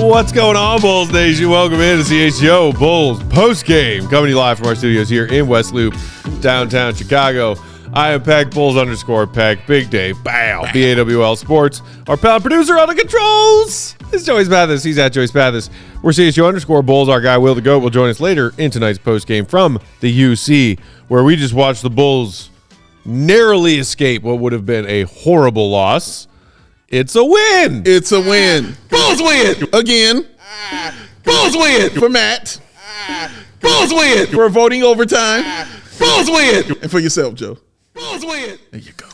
What's going on, Bulls Nation? Welcome in to CHGO Bulls Postgame, coming to you live from our studios here in West Loop, downtown Chicago. I am Peck, Bulls _ Peck, Big Dave, Bow, BAWL Sports. Our pal producer on the controls is Joey Spathis. He's at Joey Spathis. We're CHGO _ Bulls. Our guy, Will the Goat, will join us later in tonight's postgame from the UC, where we just watched the Bulls narrowly escape what would have been a horrible loss. It's a win. It's a win. Bulls win again. Bulls win for Matt. Bulls win for voting overtime. Bulls win. And for yourself, Joe. Bulls win. There you go.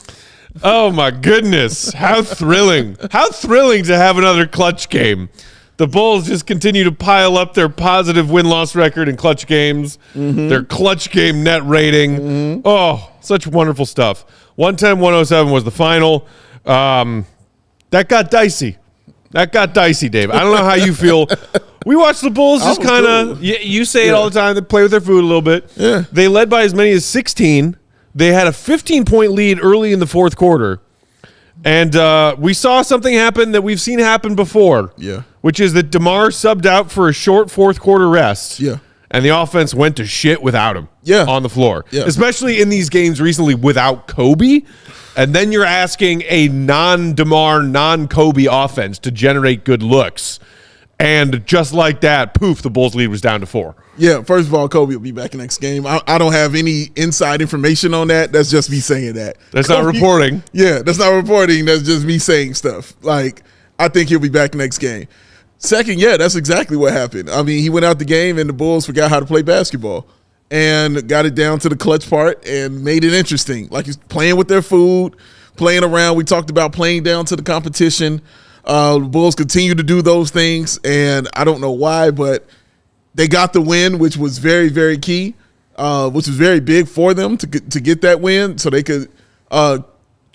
Oh, my goodness. How thrilling. How thrilling to have another clutch game. The Bulls just continue to pile up their positive win-loss record in clutch games, their clutch game net rating. Oh, such wonderful stuff. 110-107 was the final. That got dicey. Dave. I don't know how you feel. We watched the Bulls just kind of, you say it all the time, they play with their food a little bit. Yeah. They led by as many as 16. They had a 15-point lead early in the fourth quarter. And we saw something happen that we've seen happen before. Yeah. Which is that DeMar subbed out for a short fourth quarter rest. Yeah. And the offense went to shit without him on the floor. Yeah. Especially in these games recently without Kobe. And then you're asking a non-DeMar, non-Kobe offense to generate good looks. And just like that, poof, the Bulls lead was down to 4. Yeah, first of all, Kobe will be back next game. I don't have any inside information on that. That's just me saying that. That's Kobe, not reporting. Yeah, that's not reporting. That's just me saying stuff. Like, I think he'll be back next game. Second, yeah, that's exactly what happened. I mean, he went out the game and the Bulls forgot how to play basketball and got it down to the clutch part and made it interesting. Like, he's playing with their food, playing around. We talked about playing down to the competition. The Bulls continue to do those things, and I don't know why, but they got the win, which was very, very key, which was very big for them to get that win so they could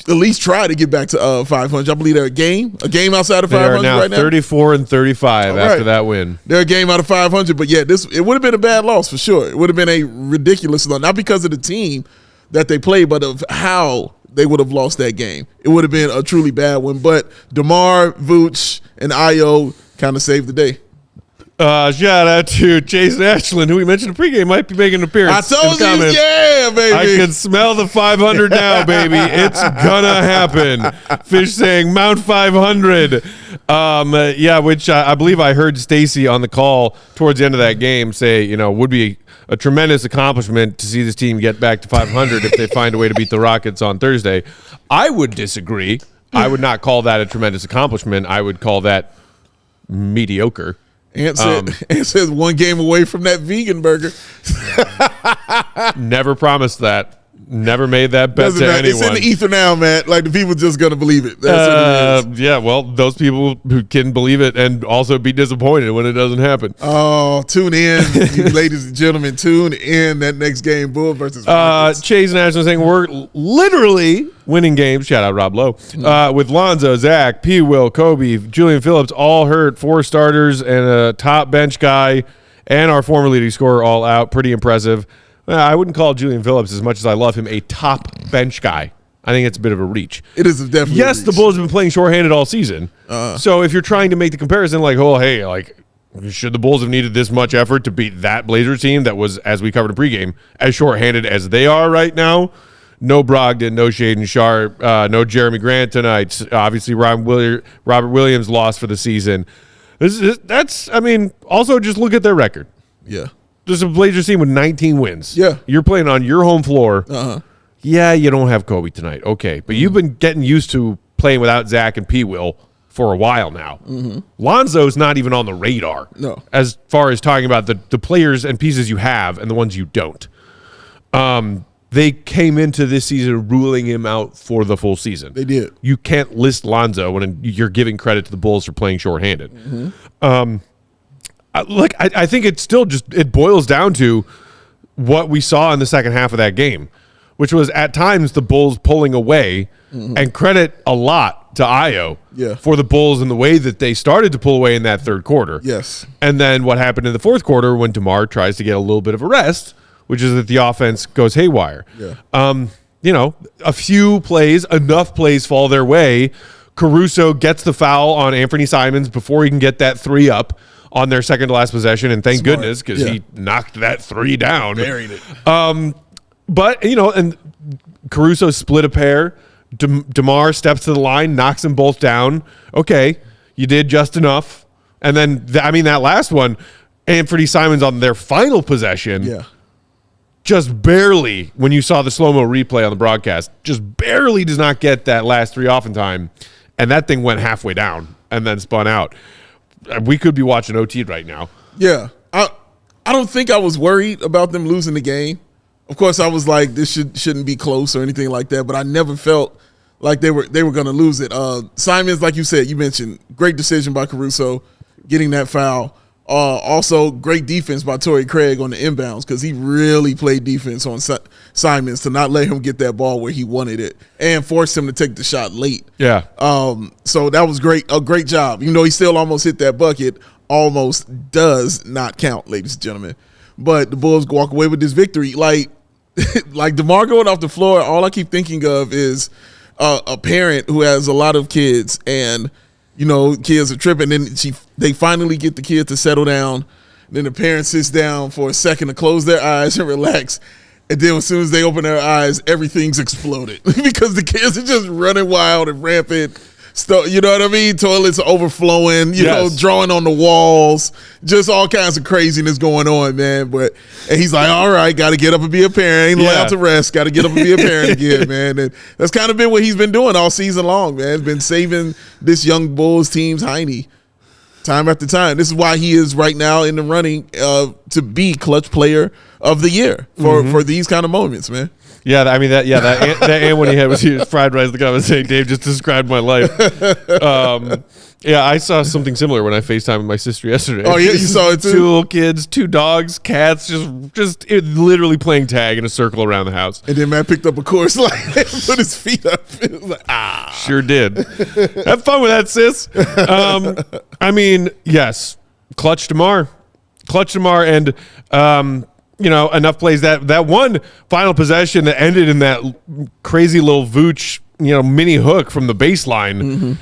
at least try to get back to 500. I believe they're a game outside of 500 right now. They are now 34-35 after that win. They're a game out of 500, but yeah, it would have been a bad loss for sure. It would have been a ridiculous loss, not because of the team that they played, but of how they would have lost that game. It would have been a truly bad one, but DeMar, Vooch, and Ayo kind of saved the day. Shout out to Jason Ashland, who we mentioned in pregame, might be making an appearance. I told you, yeah, baby. I can smell the 500 now, baby. It's gonna happen. Fish saying Mount 500. Which I believe I heard Stacy on the call towards the end of that game say, would be a tremendous accomplishment to see this team get back to 500 if they find a way to beat the Rockets on Thursday. I would disagree. I would not call that a tremendous accomplishment. I would call that mediocre. Ant says 1 game away from that vegan burger. Never promised that. Never made that bet to anyone. It's in the ether now, man. Like, the people just going to believe it. That's what it is. Yeah, well, those people who can believe it and also be disappointed when it doesn't happen. Oh, tune in, you ladies and gentlemen. Tune in that next game, Bulls versus Rockets. Chase National saying we're literally winning games. Shout out Rob Lowe. With Lonzo, Zach, P. Will, Kobe, Julian Phillips all hurt. 4 starters and a top bench guy and our former leading scorer all out. Pretty impressive. I wouldn't call Julian Phillips, as much as I love him, a top bench guy. I think it's a bit of a reach. It is definitely Yes, a reach. The Bulls have been playing shorthanded all season. So if you're trying to make the comparison, should the Bulls have needed this much effort to beat that Blazers team that was, as we covered in pregame, as shorthanded as they are right now? No Brogdon, no Shaedon Sharpe, no Jeremy Grant tonight. Obviously, Robert Williams lost for the season. Also just look at their record. Yeah. There's a Blazers team with 19 wins. Yeah. You're playing on your home floor. Yeah, you don't have Kobe tonight. Okay. But you've been getting used to playing without Zach and P. Will for a while now. Lonzo's not even on the radar. No. As far as talking about the players and pieces you have and the ones you don't. They came into this season ruling him out for the full season. They did. You can't list Lonzo when you're giving credit to the Bulls for playing shorthanded. I think it still it boils down to what we saw in the second half of that game, which was at times the Bulls pulling away, and credit a lot to Ayo for the Bulls and the way that they started to pull away in that third quarter. Yes. And then what happened in the fourth quarter when DeMar tries to get a little bit of a rest, which is that the offense goes haywire. Yeah. A few plays, enough plays fall their way. Caruso gets the foul on Anfernee Simons before he can get that three up on their second to last possession, and thank goodness, because he knocked that three down. Buried it. But, and Caruso split a pair. DeMar steps to the line, knocks them both down. Okay, you did just enough. And then, that last one, Anfernee Simons on their final possession, just barely, when you saw the slow-mo replay on the broadcast, just barely does not get that last three off in time. And that thing went halfway down and then spun out. We could be watching OT right now. Yeah. I don't think I was worried about them losing the game. Of course, I was like, this shouldn't be close or anything like that, but I never felt like they were going to lose it. Simons, like you mentioned, great decision by Caruso getting that foul. Also, great defense by Torrey Craig on the inbounds, because he really played defense on Simons to not let him get that ball where he wanted it and force him to take the shot late. Yeah. So that was great. A great job. Even though he still almost hit that bucket, almost does not count, ladies and gentlemen. But the Bulls walk away with this victory. Like DeMar going off the floor, all I keep thinking of is a parent who has a lot of kids, and kids are tripping. And then they finally get the kid to settle down. Then the parent sits down for a second to close their eyes and relax. And then as soon as they open their eyes, everything's exploded because the kids are just running wild and rampant. You know what I mean? Toilets are overflowing, drawing on the walls, just all kinds of craziness going on, man. And he's like, all right, got to get up and be a parent. Ain't allowed to rest. Got to get up and be a parent again, man. And that's kind of been what he's been doing all season long, man. He's been saving this young Bulls team's hiney time after time. This is why he is right now in the running to be clutch player of the year for these kind of moments, man. Yeah, that and when he had was fried rice. The guy was saying, "Dave just described my life." I saw something similar when I FaceTimed with my sister yesterday. Oh yeah, you saw it too. 2 little kids, 2 dogs, cats, just literally playing tag in a circle around the house. And then Matt picked up a course light and put his feet up. It was like, sure did. Have fun with that, sis. Yes, clutch DeMar, and. Enough plays that one final possession that ended in that crazy little Vooch, mini hook from the baseline,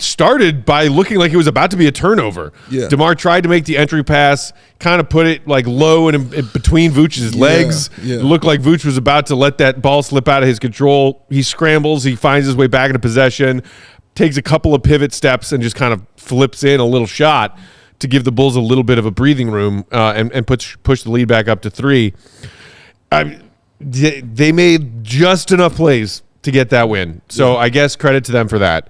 started by looking like it was about to be a turnover. Yeah. DeMar tried to make the entry pass, kind of put it like low and in between Vooch's legs. Yeah. It looked like Vooch was about to let that ball slip out of his control. He scrambles, he finds his way back into possession, takes a couple of pivot steps and just kind of flips in a little shot to give the Bulls a little bit of a breathing room and push the lead back up to 3. They made just enough plays to get that win. So I guess credit to them for that.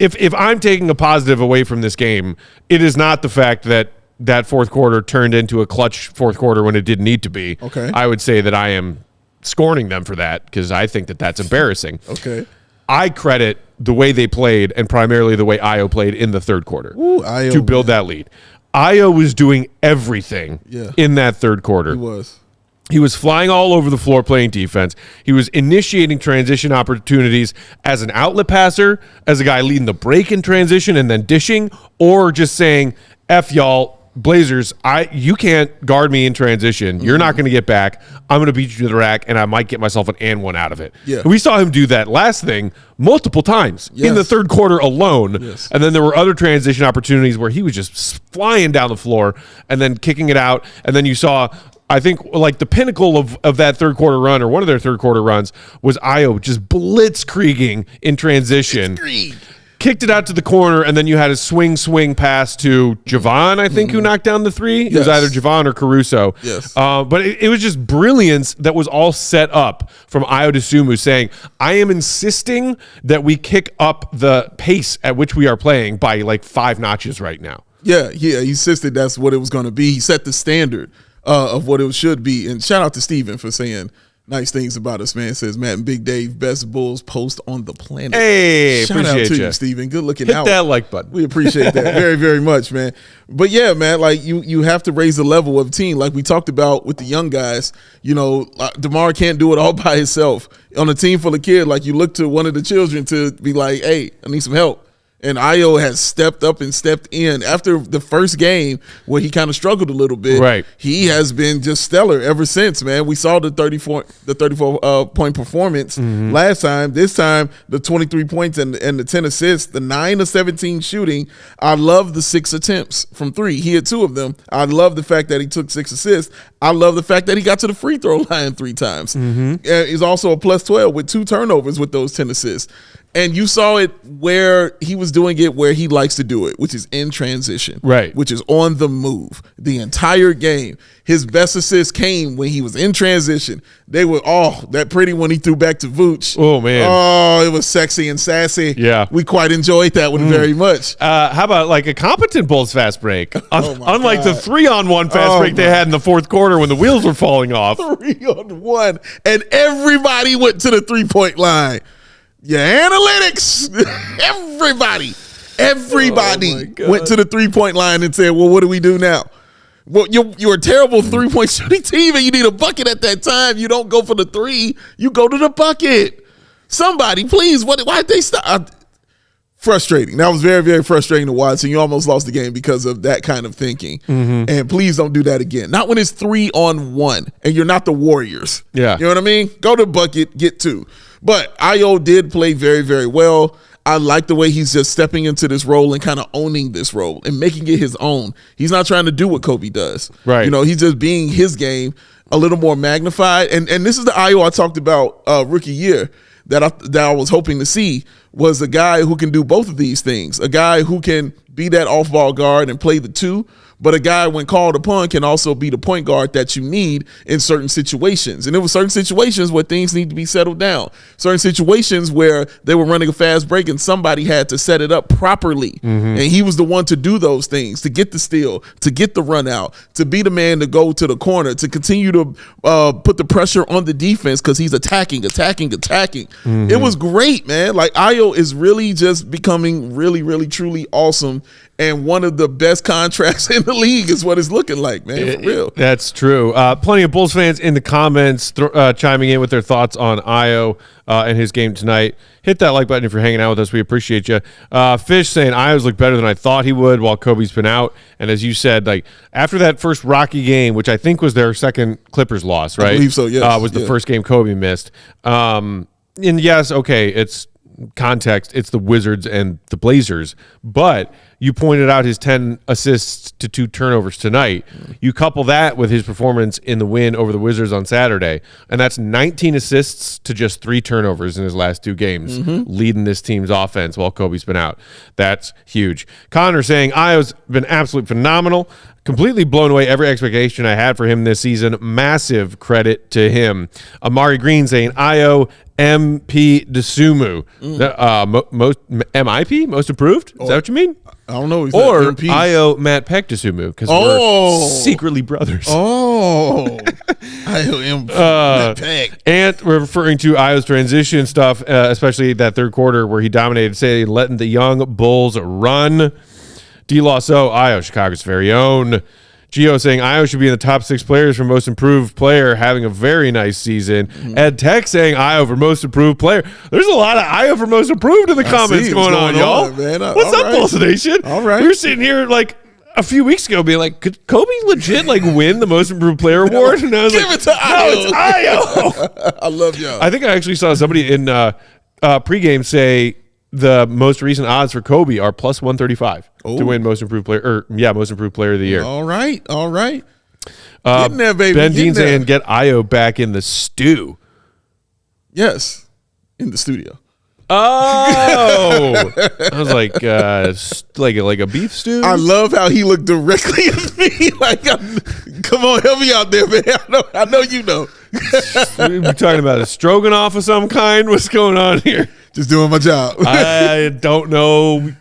If I'm taking a positive away from this game, it is not the fact that fourth quarter turned into a clutch fourth quarter when it didn't need to be. Okay. I would say that I am scorning them for that because I think that that's embarrassing. Okay. I credit the way they played and primarily the way Ayo played in the third quarter to build that lead. Ayo was doing everything in that third quarter. He was flying all over the floor playing defense. He was initiating transition opportunities as an outlet passer, as a guy leading the break in transition and then dishing, or just saying, F y'all, Blazers, you can't guard me in transition. You're not going to get back. I'm going to beat you to the rack, and I might get myself an and one out of it. Yeah. And we saw him do that last thing multiple times in the third quarter alone. Yes. And then there were other transition opportunities where he was just flying down the floor and then kicking it out. And then you saw, I think, like the pinnacle of that third quarter run, or one of their third quarter runs, was Ayo just blitzkrieging in transition. Kicked it out to the corner, and then you had a swing pass to Javon, I think, who knocked down the 3. It was either Javon or Caruso. Yes. But it was just brilliance that was all set up from Ayo Dosunmu saying, I am insisting that we kick up the pace at which we are playing by like 5 notches right now. Yeah, he insisted that's what it was going to be. He set the standard of what it should be. And shout out to Steven for saying nice things about us, man. Says Matt and Big Dave, best Bulls post on the planet. Hey, shout out to you, Steven. Good looking out. Hit that like button. We appreciate that very, very much, man. But yeah, man, like you have to raise the level of the team. Like we talked about with the young guys, DeMar can't do it all by himself. On a team full of kids, like you look to one of the children to be like, hey, I need some help. And Ayo has stepped up and stepped in after the first game where he kind of struggled a little bit. Right. He has been just stellar ever since, man. We saw the 34 point performance last time. This time, the 23 points and the 10 assists, the 9 of 17 shooting. I love the 6 attempts from 3. He had 2 of them. I love the fact that he took 6 assists. I love the fact that he got to the free throw line 3 times. He's also a plus 12 with 2 turnovers with those 10 assists. And you saw it where he was doing it where he likes to do it, which is in transition. Right. Which is on the move. The entire game. His best assist came when he was in transition. They were, that pretty one he threw back to Vooch. Oh, man. Oh, it was sexy and sassy. Yeah. We quite enjoyed that one very much. How about like a competent Bulls fast break? Unlike the 3-on-1 fast break they had in the fourth quarter when the wheels were falling off. 3-on-1. And everybody went to the 3-point line. Your analytics, everybody went to the 3-point line and said, well, what do we do now? Well, you're a terrible 3-point shooting team and you need a bucket at that time. You don't go for the 3, you go to the bucket. Somebody, please, why'd they stop? Frustrating. That was very, very frustrating to watch, and you almost lost the game because of that kind of thinking. And please don't do that again. Not when it's 3-on-1 and you're not the Warriors. Yeah. You know what I mean? Go to the bucket, get 2. But Ayo did play very, very well. I like the way he's just stepping into this role and kind of owning this role and making it his own. He's not trying to do what Kobe does. Right. He's just being his game a little more magnified. And this is the Ayo I talked about rookie year that I was hoping to see, was a guy who can do both of these things. A guy who can be that off-ball guard and play the 2, but a guy, when called upon, can also be the point guard that you need in certain situations. And there were certain situations where things need to be settled down. Certain situations where they were running a fast break and somebody had to set it up properly. And he was the one to do those things, to get the steal, to get the run out, to be the man to go to the corner, to continue to put the pressure on the defense because he's attacking. It was great, man. Like, Ayo is really just becoming really, really, truly awesome. And one of the best contracts in the league is what it's looking like, man, for real. That's true. Plenty of Bulls fans in the comments chiming in with their thoughts on Ayo and his game tonight. Hit that like button if you're hanging out with us. We appreciate you. Fish saying Ayo's looked better than I thought he would while Kobe's been out. And as you said, like after that first Rocky game, which I think was their second Clippers loss, right? I believe so, yes. Was the first game Kobe missed. And yes, okay, it's context, it's the Wizards and the Blazers, but you pointed out his 10 assists to 2 turnovers tonight. You couple that with his performance in the win over the Wizards on Saturday, and that's 19 assists to just 3 turnovers in his last 2 games, leading this team's offense while Kobe's been out. That's huge. Connor saying Ayo's been absolutely phenomenal. Completely blown away every expectation I had for him this season. Massive credit to him. Amari Green saying Ayo MP Dosunmu. MIP? Most improved? Is that what you mean? I don't know. Or Ayo Matt Peck Dosunmu, because we're secretly brothers. Ayo M. Matt Peck. And we're referring to Ayo's transition stuff, especially that third quarter where he dominated, saying letting the young Bulls run. D-Law Ayo, Chicago's very own. Gio saying Ayo should be in the top 6 players for most improved player, having a very nice season. Ed Tech saying Ayo for most improved player. There's a lot of Ayo for most improved in the comments going on, y'all. What's up, Bulls Nation? All right. We were sitting here like a few weeks ago being like, could Kobe legit like win the most improved player award? And I was Give like, it to Ayo. No, it's Ayo. I love y'all. I think I actually saw somebody in pregame say the most recent odds for Kobe are plus 135 to win most improved player, most improved player of the year. All right. Getting there, baby. Ben Dean saying get Ayo back in the stew. Yes, in the studio. Oh, I was like a beef stew. I love how he looked directly at me. Like, come on, help me out there, man. I know you know. We're talking about a stroganoff of some kind. What's going on here? Just doing my job. I don't know.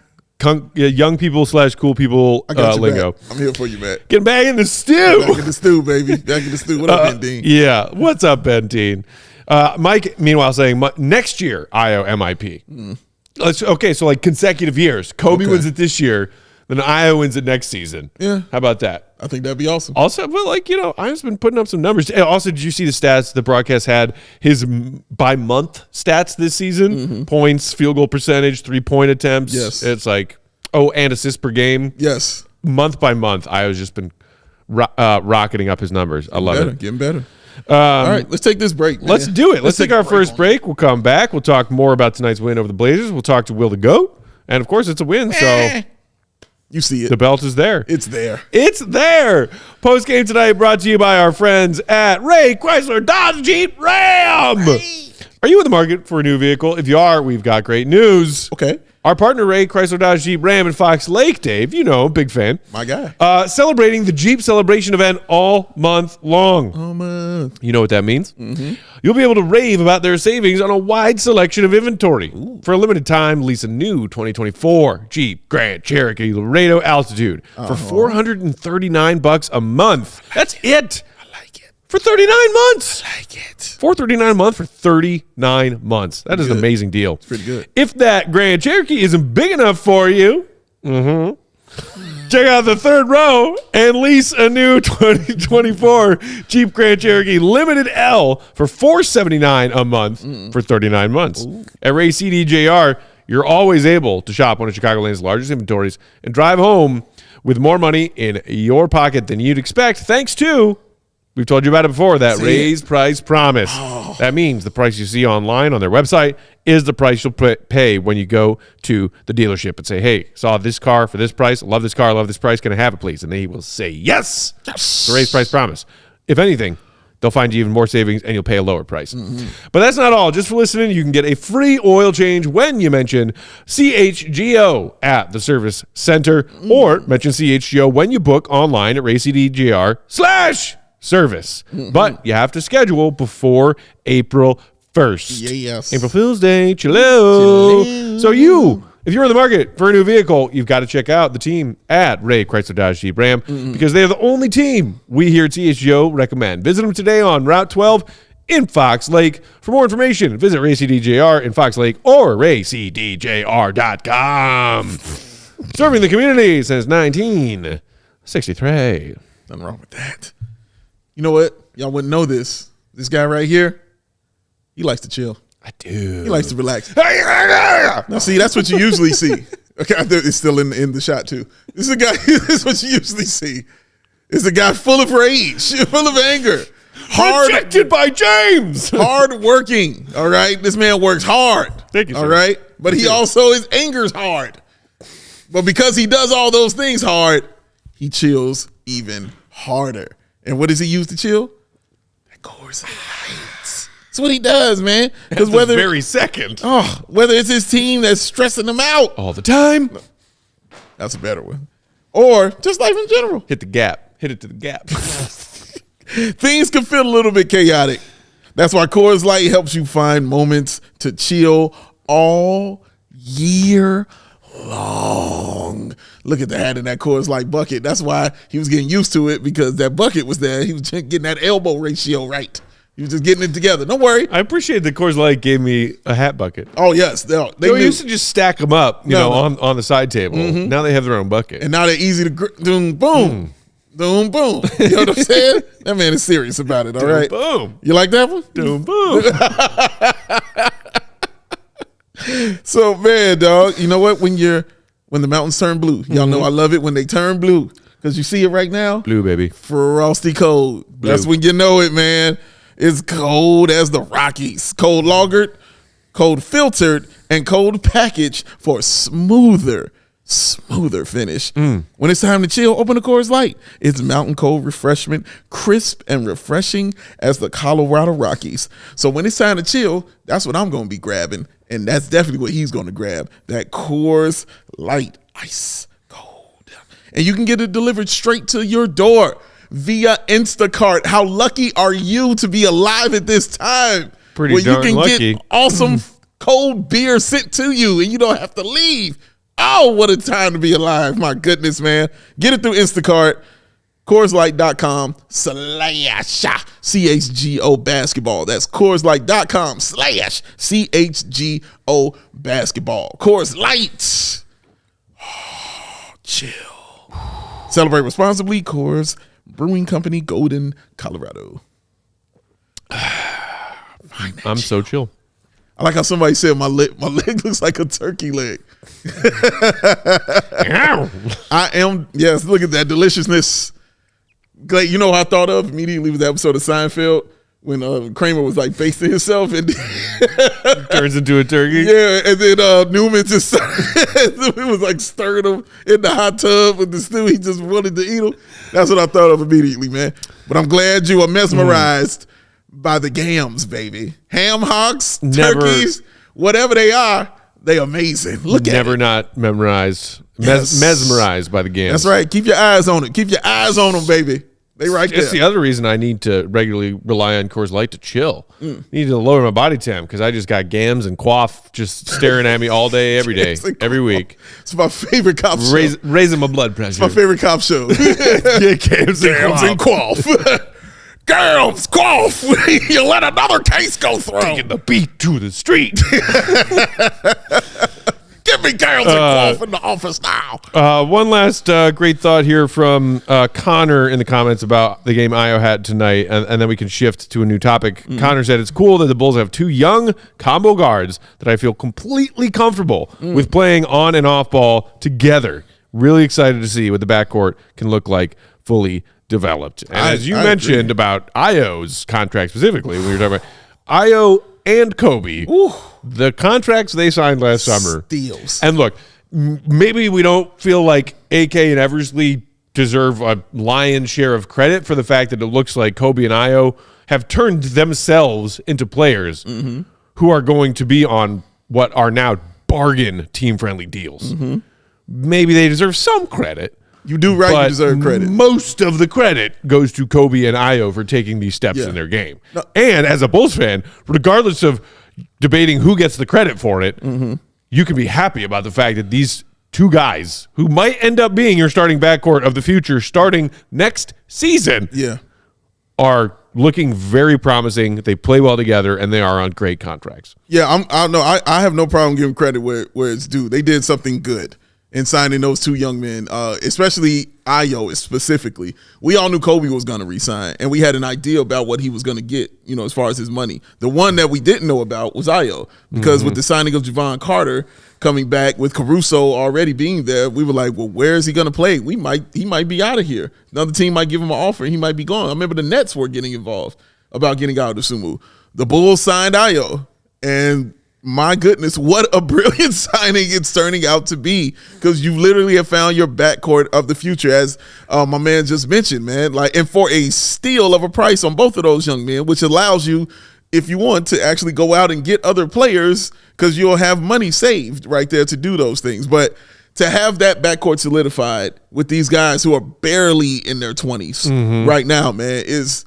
young people / cool people lingo. Matt. I'm here for you, Matt. Get back in the stew. Back in the stew, baby. Back in the stew. What up, Ben Dean? Yeah. What's up, Ben Dean? Mike, meanwhile, saying next year, Ayo MIP. Okay, so like consecutive years. Kobe wins it this year, then Ayo wins it next season. Yeah. How about that? I think that'd be awesome. Also, but like, Ayo's been putting up some numbers. Also, did you see the stats the broadcast had? His by month stats this season? Points, field goal percentage, 3-point attempts. Yes. It's like, and assists per game. Yes. Month by month, Ayo's just been rocketing up his numbers. I love it. Getting better. All right, let's take this break, man. Let's do it. Let's take our first break. We'll come back. We'll talk more about tonight's win over the Blazers. We'll talk to Will the GOAT. And, of course, it's a win, so you see it. The belt is there. It's there. It's there. Post-game tonight brought to you by our friends at Ray Chrysler Dodge Jeep Ram. Hey. Are you in the market for a new vehicle? If you are, we've got great news. Okay. Our partner, Ray Chrysler Dodge Jeep Ram in Fox Lake, Dave, big fan. My guy. Celebrating the Jeep Celebration event all month long. All month. You know what that means? You'll be able to rave about their savings on a wide selection of inventory. Ooh. For a limited time, lease a new 2024 Jeep Grand Cherokee Laredo Altitude for $439 a month. That's it. For 39 months. I like it. $439 a month for 39 months. That is an amazing deal. It's pretty good. If that Grand Cherokee isn't big enough for you, check out the third row and lease a new 2024 Jeep Grand Cherokee Limited L for $479 a month for 39 months. Ooh. At Ray CDJR, you're always able to shop one of Chicagoland's largest inventories and drive home with more money in your pocket than you'd expect, thanks to, we've told you about it before, that raised price promise. Oh. That means the price you see online on their website is the price you'll pay when you go to the dealership and say, hey, saw this car for this price. Love this car. Love this price. Can I have it, please? And they will say, yes. Yes. The raised price promise. If anything, they'll find you even more savings and you'll pay a lower price. But that's not all. Just for listening, you can get a free oil change when you mention CHGO at the service center or mention CHGO when you book online at RayCDJR/service. But you have to schedule before April 1st. Yes. April Fool's Day. Chillo. So if you're in the market for a new vehicle, you've got to check out the team at Ray Chrysler Dodge Jeep Ram because they're the only team we here at CHGO recommend. Visit them today on Route 12 in Fox Lake. For more information, visit RayCDJR in Fox Lake or raycdjr.com. Serving the community since 1963. Nothing wrong with that. You know what? Y'all wouldn't know this. This guy right here, he likes to chill. I do. He likes to relax. Now, see, that's what you usually see. Okay, it's still in the shot, too. This is a guy, this is what you usually see. It's a guy full of rage, full of anger. Rejected by James. Hard working, all right? This man works hard. Thank you, sir. All right? But he also, his anger's hard. But because he does all those things hard, he chills even harder. And what does he use to chill? That Coors Light. That's what he does, man. Because whether very second. Whether it's his team that's stressing him out all the time. That's a better one. Or just life in general. Hit the gap. Hit it to the gap. Things can feel a little bit chaotic. That's why Coors Light helps you find moments to chill all year long. Look at the hat in that Coors Light bucket. That's why he was getting used to it, because that bucket was there. He was just getting that elbow ratio right. He was just getting it together. Don't worry. I appreciate that Coors Light gave me a hat bucket. Oh, yes. They used to just stack them up, on the side table. Now they have their own bucket. And now they're easy to boom, boom. Doom, boom. You know what I'm saying? That man is serious about it, all right? Boom. You like that one? Doom, boom. So, man, dog, you know what? When the mountains turn blue, y'all know I love it when they turn blue, because you see it right now. Blue, baby. Frosty cold. Blue. That's when you know it, man. It's cold as the Rockies. Cold lagered, cold filtered, and cold packaged for a smoother finish. When it's time to chill, open a Coors Light. It's mountain cold refreshment, crisp and refreshing as the Colorado Rockies. So when it's time to chill, that's what I'm going to be grabbing. And that's definitely what he's going to grab. That Coors Light ice cold. And you can get it delivered straight to your door via Instacart. How lucky are you to be alive at this time? Pretty darn lucky. Get awesome cold beer sent to you and you don't have to leave. Oh, what a time to be alive. My goodness, man. Get it through Instacart. CoorsLight.com/CHGO basketball. That's CoorsLight.com/CHGO basketball. Coors Light. Chill. Celebrate responsibly. Coors Brewing Company, Golden, Colorado. I'm so chill. I like how somebody said my leg looks like a turkey leg. I am, yes, look at that deliciousness. Like, you know what I thought of immediately was the episode of Seinfeld when Kramer was like facing himself and turns into a turkey. Yeah, and then Newman just it was like stirring him in the hot tub with the stew. He just wanted to eat him. That's what I thought of immediately, man. But I'm glad you are mesmerized by the gams, baby. Ham hocks, turkeys, whatever they are, they amazing. Look at it. Never not memorized. Mesmerized by the gams. That's right. Keep your eyes on it. Keep your eyes on them, baby. They right there. It's the other reason I need to regularly rely on Coors Light to chill. I need to lower my body temp because I just got gams and quaff just staring at me all day, every day, every week. It's my favorite cop show. Raising my blood pressure. It's my favorite cop show. Gams and quaff. Girls, quaff. You let another case go through. Taking the beat to the street. Give me girls and quaff in the office now. One last great thought here from Connor in the comments about the game Ayo had tonight, and then we can shift to a new topic. Connor said, it's cool that the Bulls have two young combo guards that I feel completely comfortable with playing on and off ball together. Really excited to see what the backcourt can look like fully developed. And as you mentioned about Ayo's contract specifically, when we were talking about Ayo and Kobe, the contracts they signed last summer. Steals. And look, maybe we don't feel like AK and Eversley deserve a lion's share of credit for the fact that it looks like Kobe and Ayo have turned themselves into players who are going to be on what are now bargain team-friendly deals. Maybe they deserve some credit. You do right, you deserve credit. Most of the credit goes to Kobe and Ayo for taking these steps in their game. No. And as a Bulls fan, regardless of debating who gets the credit for it, you can be happy about the fact that these two guys, who might end up being your starting backcourt of the future starting next season, are looking very promising. They play well together, and they are on great contracts. Yeah, I have no problem giving credit where it's due. They did something good in signing those two young men, especially Ayo specifically. We all knew Kobe was going to resign, and we had an idea about what he was going to get, as far as his money. The one that we didn't know about was Ayo, because with the signing of Javon Carter coming back, with Caruso already being there, we were like, well, where is he going to play? He might be out of here. Another team might give him an offer, and he might be gone. I remember the Nets were getting involved about getting Ayo Dosunmu. The Bulls signed Ayo, and my goodness, what a brilliant signing it's turning out to be, because you literally have found your backcourt of the future, as my man just mentioned, man. And for a steal of a price on both of those young men, which allows you, if you want, to actually go out and get other players, because you'll have money saved right there to do those things. But to have that backcourt solidified with these guys who are barely in their 20s right now, man, is...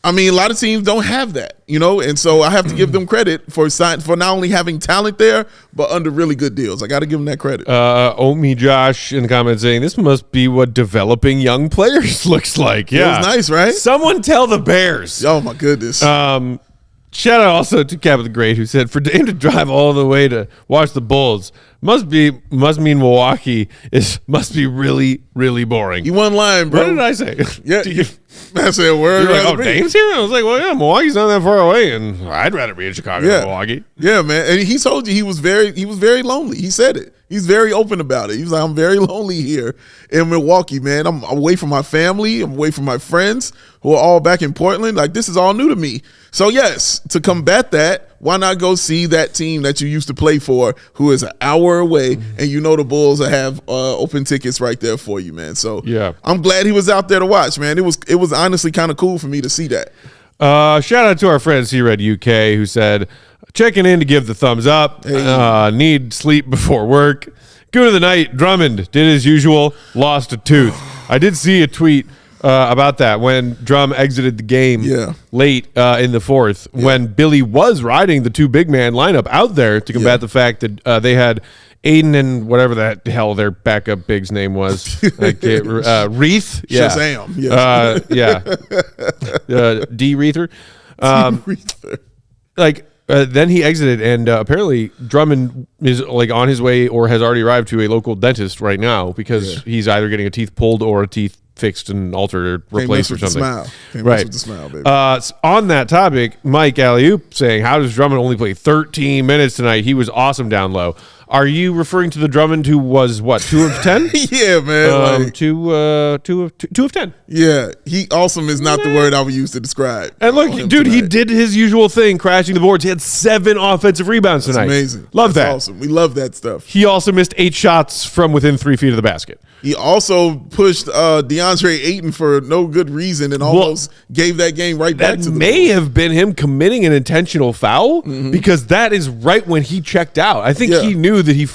a lot of teams don't have that, and so I have to give them credit for not only having talent there, but under really good deals. I got to give them that credit. Omi Josh in the comments saying, this must be what developing young players looks like. Yeah. It was nice, right? Someone tell the Bears. Oh, my goodness. Shout out also to Cap of the Great, who said, for Dame to drive all the way to watch the Bulls must mean Milwaukee must be really, really boring. You wasn't lying, bro. What did I say? Yeah. I said, where you're like, Dame's here? I was like, well, yeah, Milwaukee's not that far away, and I'd rather be in Chicago than Milwaukee. Yeah, man. And he told you he was very lonely. He said it. He's very open about it. He was like, I'm very lonely here in Milwaukee, man. I'm away from my family. I'm away from my friends who are all back in Portland. Like, this is all new to me. So, yes, to combat that, why not go see that team that you used to play for, who is an hour away, and the Bulls have open tickets right there for you, man. So I'm glad he was out there to watch, man. It was honestly kind of cool for me to see that. Shout out to our friend C-Red UK, who said, checking in to give the thumbs up. Hey. Need sleep before work. Good of the night. Drummond did his usual, lost a tooth. I did see a tweet about that when Drum exited the game late in the fourth, when Billy was riding the two big man lineup out there to combat the fact that they had Aiden and whatever the hell their backup big's name was. Reith. Yeah. Shazam. Yeah. D. Reether. Then he exited, and apparently Drummond is like on his way or has already arrived to a local dentist right now because he's either getting a teeth pulled or a teeth fixed and altered or replaced or something. Can't mess with the smile, baby. On that topic, Mike Alley-oop saying, how does Drummond only play 13 minutes tonight? He was awesome down low. Are you referring to the Drummond who was, 2 of 10? Yeah, man. 2 of 10. Yeah, he awesome is not the word I would use to describe. And look, dude, he did his usual thing, crashing the boards. He had 7 offensive rebounds tonight. Amazing. Love that. Awesome. We love that stuff. He also missed 8 shots from within 3 feet of the basket. He also pushed DeAndre Ayton for no good reason and almost gave that game right back to them. That may have been him committing an intentional foul because that is right when he checked out. I think he knew that he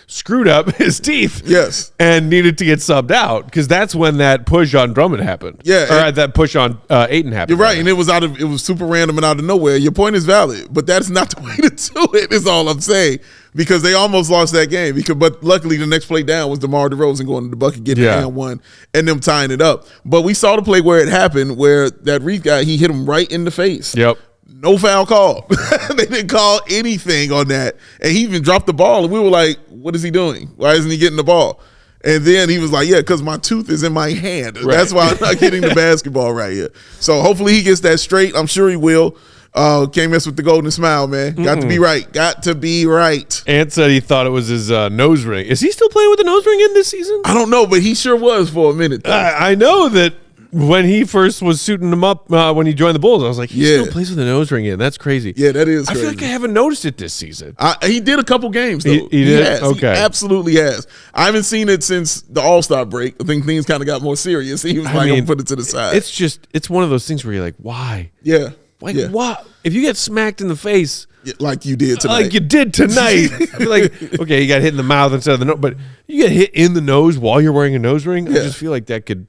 screwed up his teeth. Yes. And needed to get subbed out because that's when that push on Drummond happened. Yeah. Or that push on Ayton happened. You're right. And it was super random and out of nowhere. Your point is valid, but that's not the way to do it, is all I'm saying. Because they almost lost that game. But luckily the next play down was DeMar DeRozan going to the bucket, getting the and one, and them tying it up. But we saw the play where it happened, where that Reith guy, he hit him right in the face. Yep. No foul call. They didn't call anything on that. And he even dropped the ball. And we were like, what is he doing? Why isn't he getting the ball? And then he was like, yeah, because my tooth is in my hand. Right. That's why I'm not getting the basketball right here. So hopefully he gets that straight. I'm sure he will. Can't mess with the golden smile, man. Got to be right. Got to be right. Ant said he thought it was his nose ring. Is he still playing with the nose ring in this season? I don't know, but he sure was for a minute. I know that when he first was suiting him up when he joined the Bulls, I was like, he still plays with the nose ring in. That's crazy. Yeah, that is crazy. I feel like I haven't noticed it this season. He did a couple games, though. He did? Has. Okay. He absolutely has. I haven't seen it since the All-Star break. I think things kind of got more serious. He was I'm going to put it to the side. It's one of those things where you're like, why? Yeah. What? If you get smacked in the face, like you did tonight. I feel like, okay, you got hit in the mouth instead of the nose, but you get hit in the nose while you're wearing a nose ring. I just feel like that could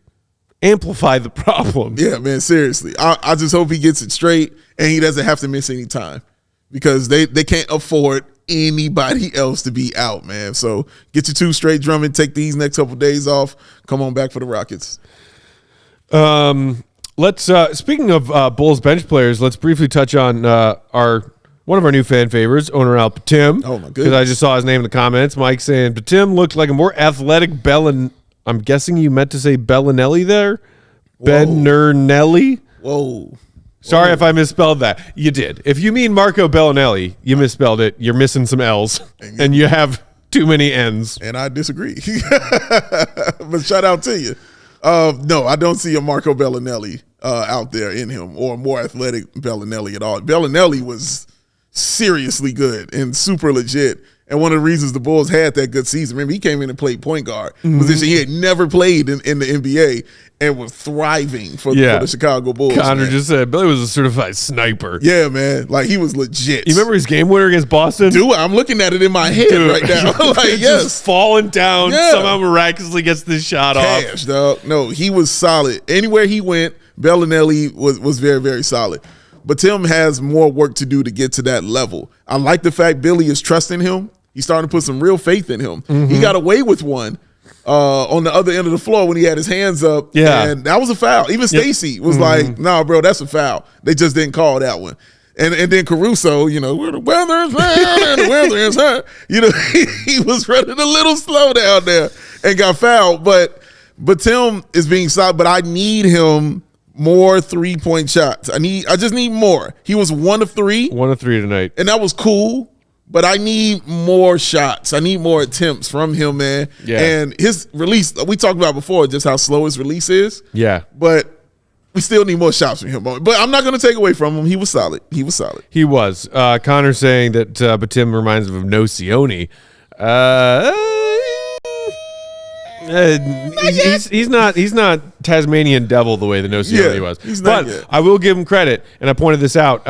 amplify the problem. Yeah, man, seriously. I just hope he gets it straight and he doesn't have to miss any time because they can't afford anybody else to be out, man. So get your 2 straight, Drummond. Take these next couple days off. Come on back for the Rockets. Let's speaking of Bulls bench players, let's briefly touch on one of our new fan favorites, Owner Al Patim. Oh my goodness! Because I just saw his name in the comments. Mike saying Patim looked like a more athletic I'm guessing you meant to say Bellinelli there. Bernernelli. Whoa. Sorry if I misspelled that. You did. If you mean Marco Bellinelli, you misspelled it. You're missing some L's, and you have too many N's. And I disagree. But shout out to you. No, I don't see a Marco Bellinelli out there in him or a more athletic Bellinelli at all. Bellinelli was seriously good and super legit. And one of the reasons the Bulls had that good season, remember, he came in and played point guard position. He had never played in the NBA and was thriving for the Chicago Bulls. Connor just said Billy was a certified sniper. Yeah, man. Like, he was legit. You remember his game winner against Boston? Dude, I'm looking at it in my head right now. Like, just falling down, somehow miraculously gets this shot off. Dog. No, he was solid. Anywhere he went, Bellinelli was very, very solid. But Tim has more work to do to get to that level. I like the fact Billy is trusting him. He's starting to put some real faith in him. He got away with one on the other end of the floor when he had his hands up. Yeah. And that was a foul. Even Stacey was like, nah, bro, that's a foul. They just didn't call that one. And then Caruso, where the weather is bad and the weather is hot. He was running a little slow down there and got fouled. But Tim is being solid, but I need him more 3-point shots. I just need more. He was 1 of 3. 1 of 3 tonight. And that was cool. But I need more shots. I need more attempts from him, man. Yeah. And his release, we talked about before just how slow his release is. Yeah. But we still need more shots from him. But I'm not going to take away from him. He was solid. He was. Connor saying that Batim reminds him of Nocioni. He's not Tasmanian devil the way the Nocioni was. He's not but I will give him credit, and I pointed this out.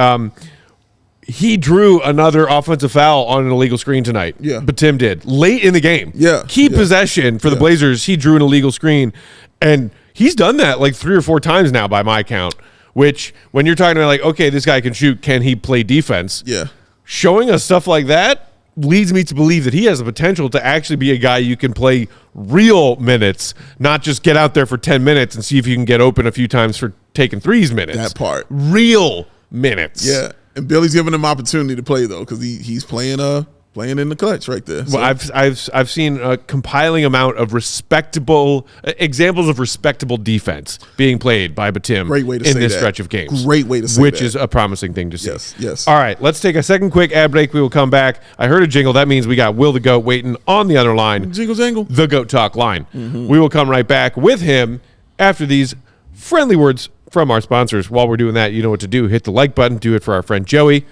He drew another offensive foul on an illegal screen tonight. Yeah. But Tim did. Late in the game. Yeah. Key possession for the Blazers, he drew an illegal screen. And he's done that like 3 or 4 times now by my count, which when you're talking about like, okay, this guy can shoot, can he play defense? Yeah. Showing us stuff like that, leads me to believe that he has the potential to actually be a guy you can play real minutes, not just get out there for 10 minutes and see if you can get open a few times for taking threes minutes. That part. Real minutes. Yeah. And Billy's giving him opportunity to play, though, because he's playing in the clutch right there. So. Well, I've seen a compiling amount of respectable examples of respectable defense being played by Batum in this stretch of games. Great way to say which that. is a promising thing to see. Yes. All right, let's take a second quick ad break. We will come back. I heard a jingle. That means we got Will the Goat waiting on the other line. Jingle jangle. The Goat Talk line. We will come right back with him after these friendly words from our sponsors. While we're doing that, you know what to do. Hit the like button. Do it for our friend Joey.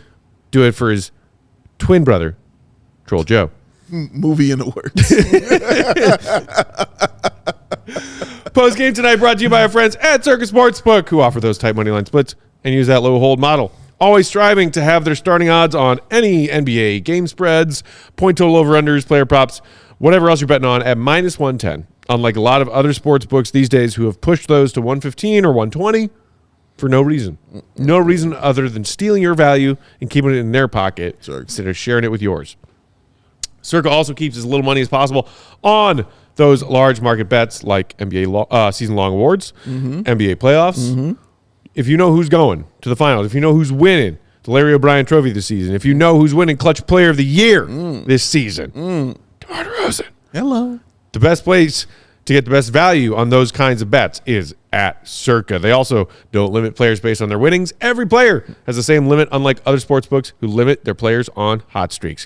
Do it for his twin brother, Troll Joe. Movie in the works. Post game tonight brought to you by our friends at Circus Sportsbook, who offer those tight money line splits and use that low hold model. Always striving to have their starting odds on any NBA game spreads, point total over-unders, player props, whatever else you're betting on at minus 110. Unlike a lot of other sports books these days who have pushed those to 115 or 120 for no reason. No reason other than stealing your value and keeping it in their pocket instead of sharing it with yours. Circa also keeps as little money as possible on those large market bets like NBA season-long awards, NBA playoffs. If you know who's going to the finals, if you know who's winning the Larry O'Brien Trophy this season, if you know who's winning Clutch Player of the Year this season, DeMar DeRozan. Hello. The best place to get the best value on those kinds of bets is at Circa. They also don't limit players based on their winnings. Every player has the same limit, unlike other sports books who limit their players on hot streaks.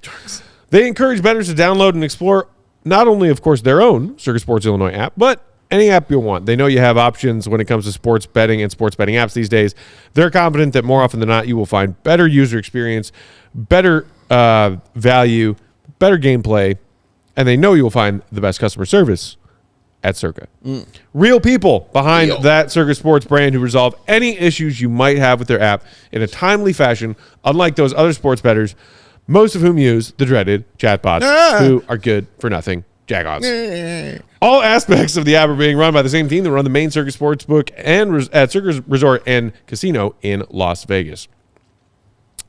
They encourage bettors to download and explore not only, of course, their own Circa Sports Illinois app, but any app you want. They know you have options when it comes to sports betting and sports betting apps these days. They're confident that more often than not, you will find better user experience, better value, better gameplay, and they know you will find the best customer service at Circa. Real people behind that Circa Sports brand who resolve any issues you might have with their app in a timely fashion, unlike those other sports bettors, most of whom use the dreaded chatbots who are good for nothing. Jagots. All aspects of the app are being run by the same team that run the main Circa Sportsbook and at Circa Resort and Casino in Las Vegas.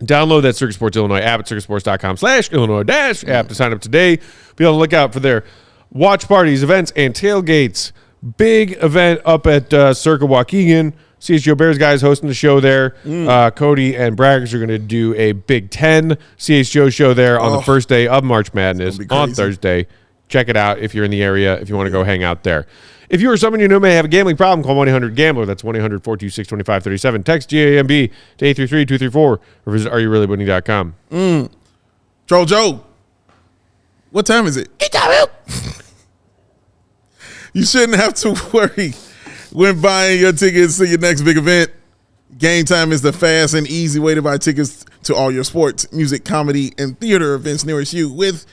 Download that Circa Sports Illinois app at circasports.com/Illinois-app to sign up today. Be on the lookout for their watch parties, events, and tailgates. Big event up at Circa Waukegan. CHGO Bears guys hosting the show there. Cody and Braggers are going to do a Big Ten CHGO show there on the first day of March Madness on Thursday. Check it out if you're in the area, if you want to go hang out there. If you or someone you know may have a gambling problem, call 1-800-GAMBLER. That's 1-800-426-2537. Text GAMB to 833-234 or visit areyourreallywinning.com. Troll Joe, what time is it? You shouldn't have to worry when buying your tickets to your next big event. Game Time is the fast and easy way to buy tickets to all your sports, music, comedy, and theater events nearest you with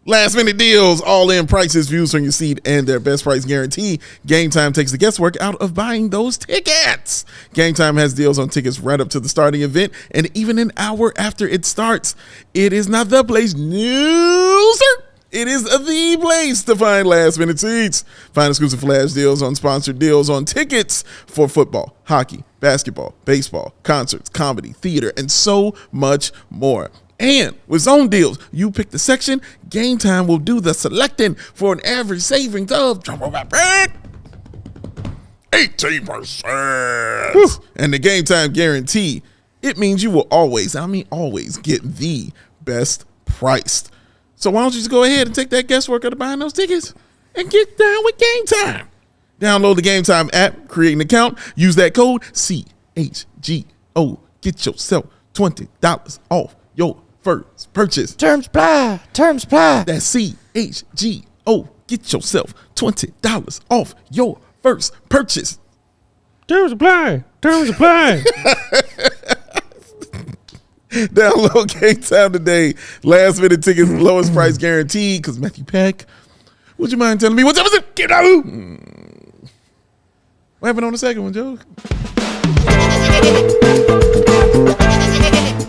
last-minute deals, all-in prices, views from your seat, and their best price guarantee. Game Time takes the guesswork out of buying those tickets. Game Time has deals on tickets right up to the starting event and even an hour after it starts. It is not the place, no, sir. It is the place to find last-minute seats. Find exclusive flash deals on sponsored deals on tickets for football, hockey, basketball, baseball, concerts, comedy, theater, and so much more. And with zone deals, you pick the section, Game Time will do the selecting for an average savings of 18%. And the Game Time guarantee, it means you will always get the best price. So why don't you just go ahead and take that guesswork out of buying those tickets and get down with Game Time. Download the Game Time app, create an account, use that code CHGO. Get yourself $20 off your first purchase. Terms apply. That's CHGO. Get yourself $20 off your first purchase. Terms apply. Download Game Time today. Last minute tickets, lowest price guaranteed. Because Matthew Peck, would you mind telling me what's up with it? Get out. What happened on the second one, Joe?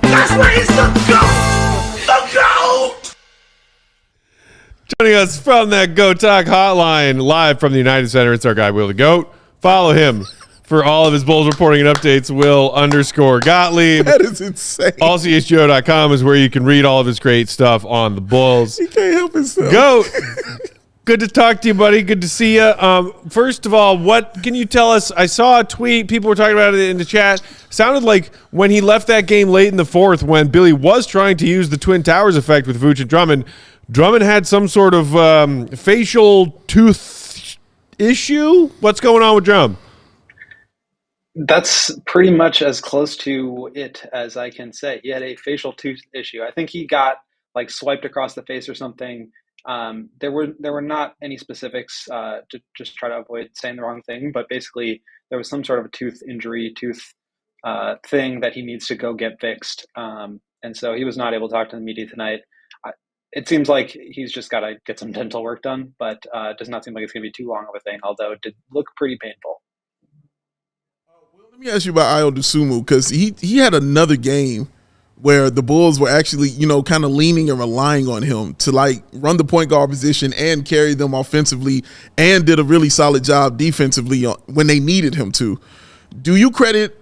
That's where it's the GOAT! The GOAT! Joining us from that Go Talk hotline, live from the United Center, it's our guy, Will the Goat. Follow him For all of his Bulls reporting and updates, Will_Gottlieb. That is insane. AllCHGO.com is where you can read all of his great stuff on the Bulls. He can't help himself. Go. Good to talk to you, buddy. Good to see you. First of all, what can you tell us? I saw a tweet. People were talking about it in the chat. Sounded like when he left that game late in the fourth, when Billy was trying to use the Twin Towers effect with Vooch and Drummond had some sort of facial tooth issue. What's going on with Drum? That's pretty much as close to it as I can say. He had a facial tooth issue. I think he got like swiped across the face or something. There were not any specifics to just try to avoid saying the wrong thing, but basically there was some sort of a tooth injury, thing that he needs to go get fixed. And so he was not able to talk to the media tonight. It seems like he's just got to get some dental work done, but it does not seem like it's going to be too long of a thing, although it did look pretty painful. Let me ask you about Ayo Dosunmu, because he had another game where the Bulls were actually, kind of leaning and relying on him to like run the point guard position and carry them offensively, and did a really solid job defensively when they needed him to. Do you credit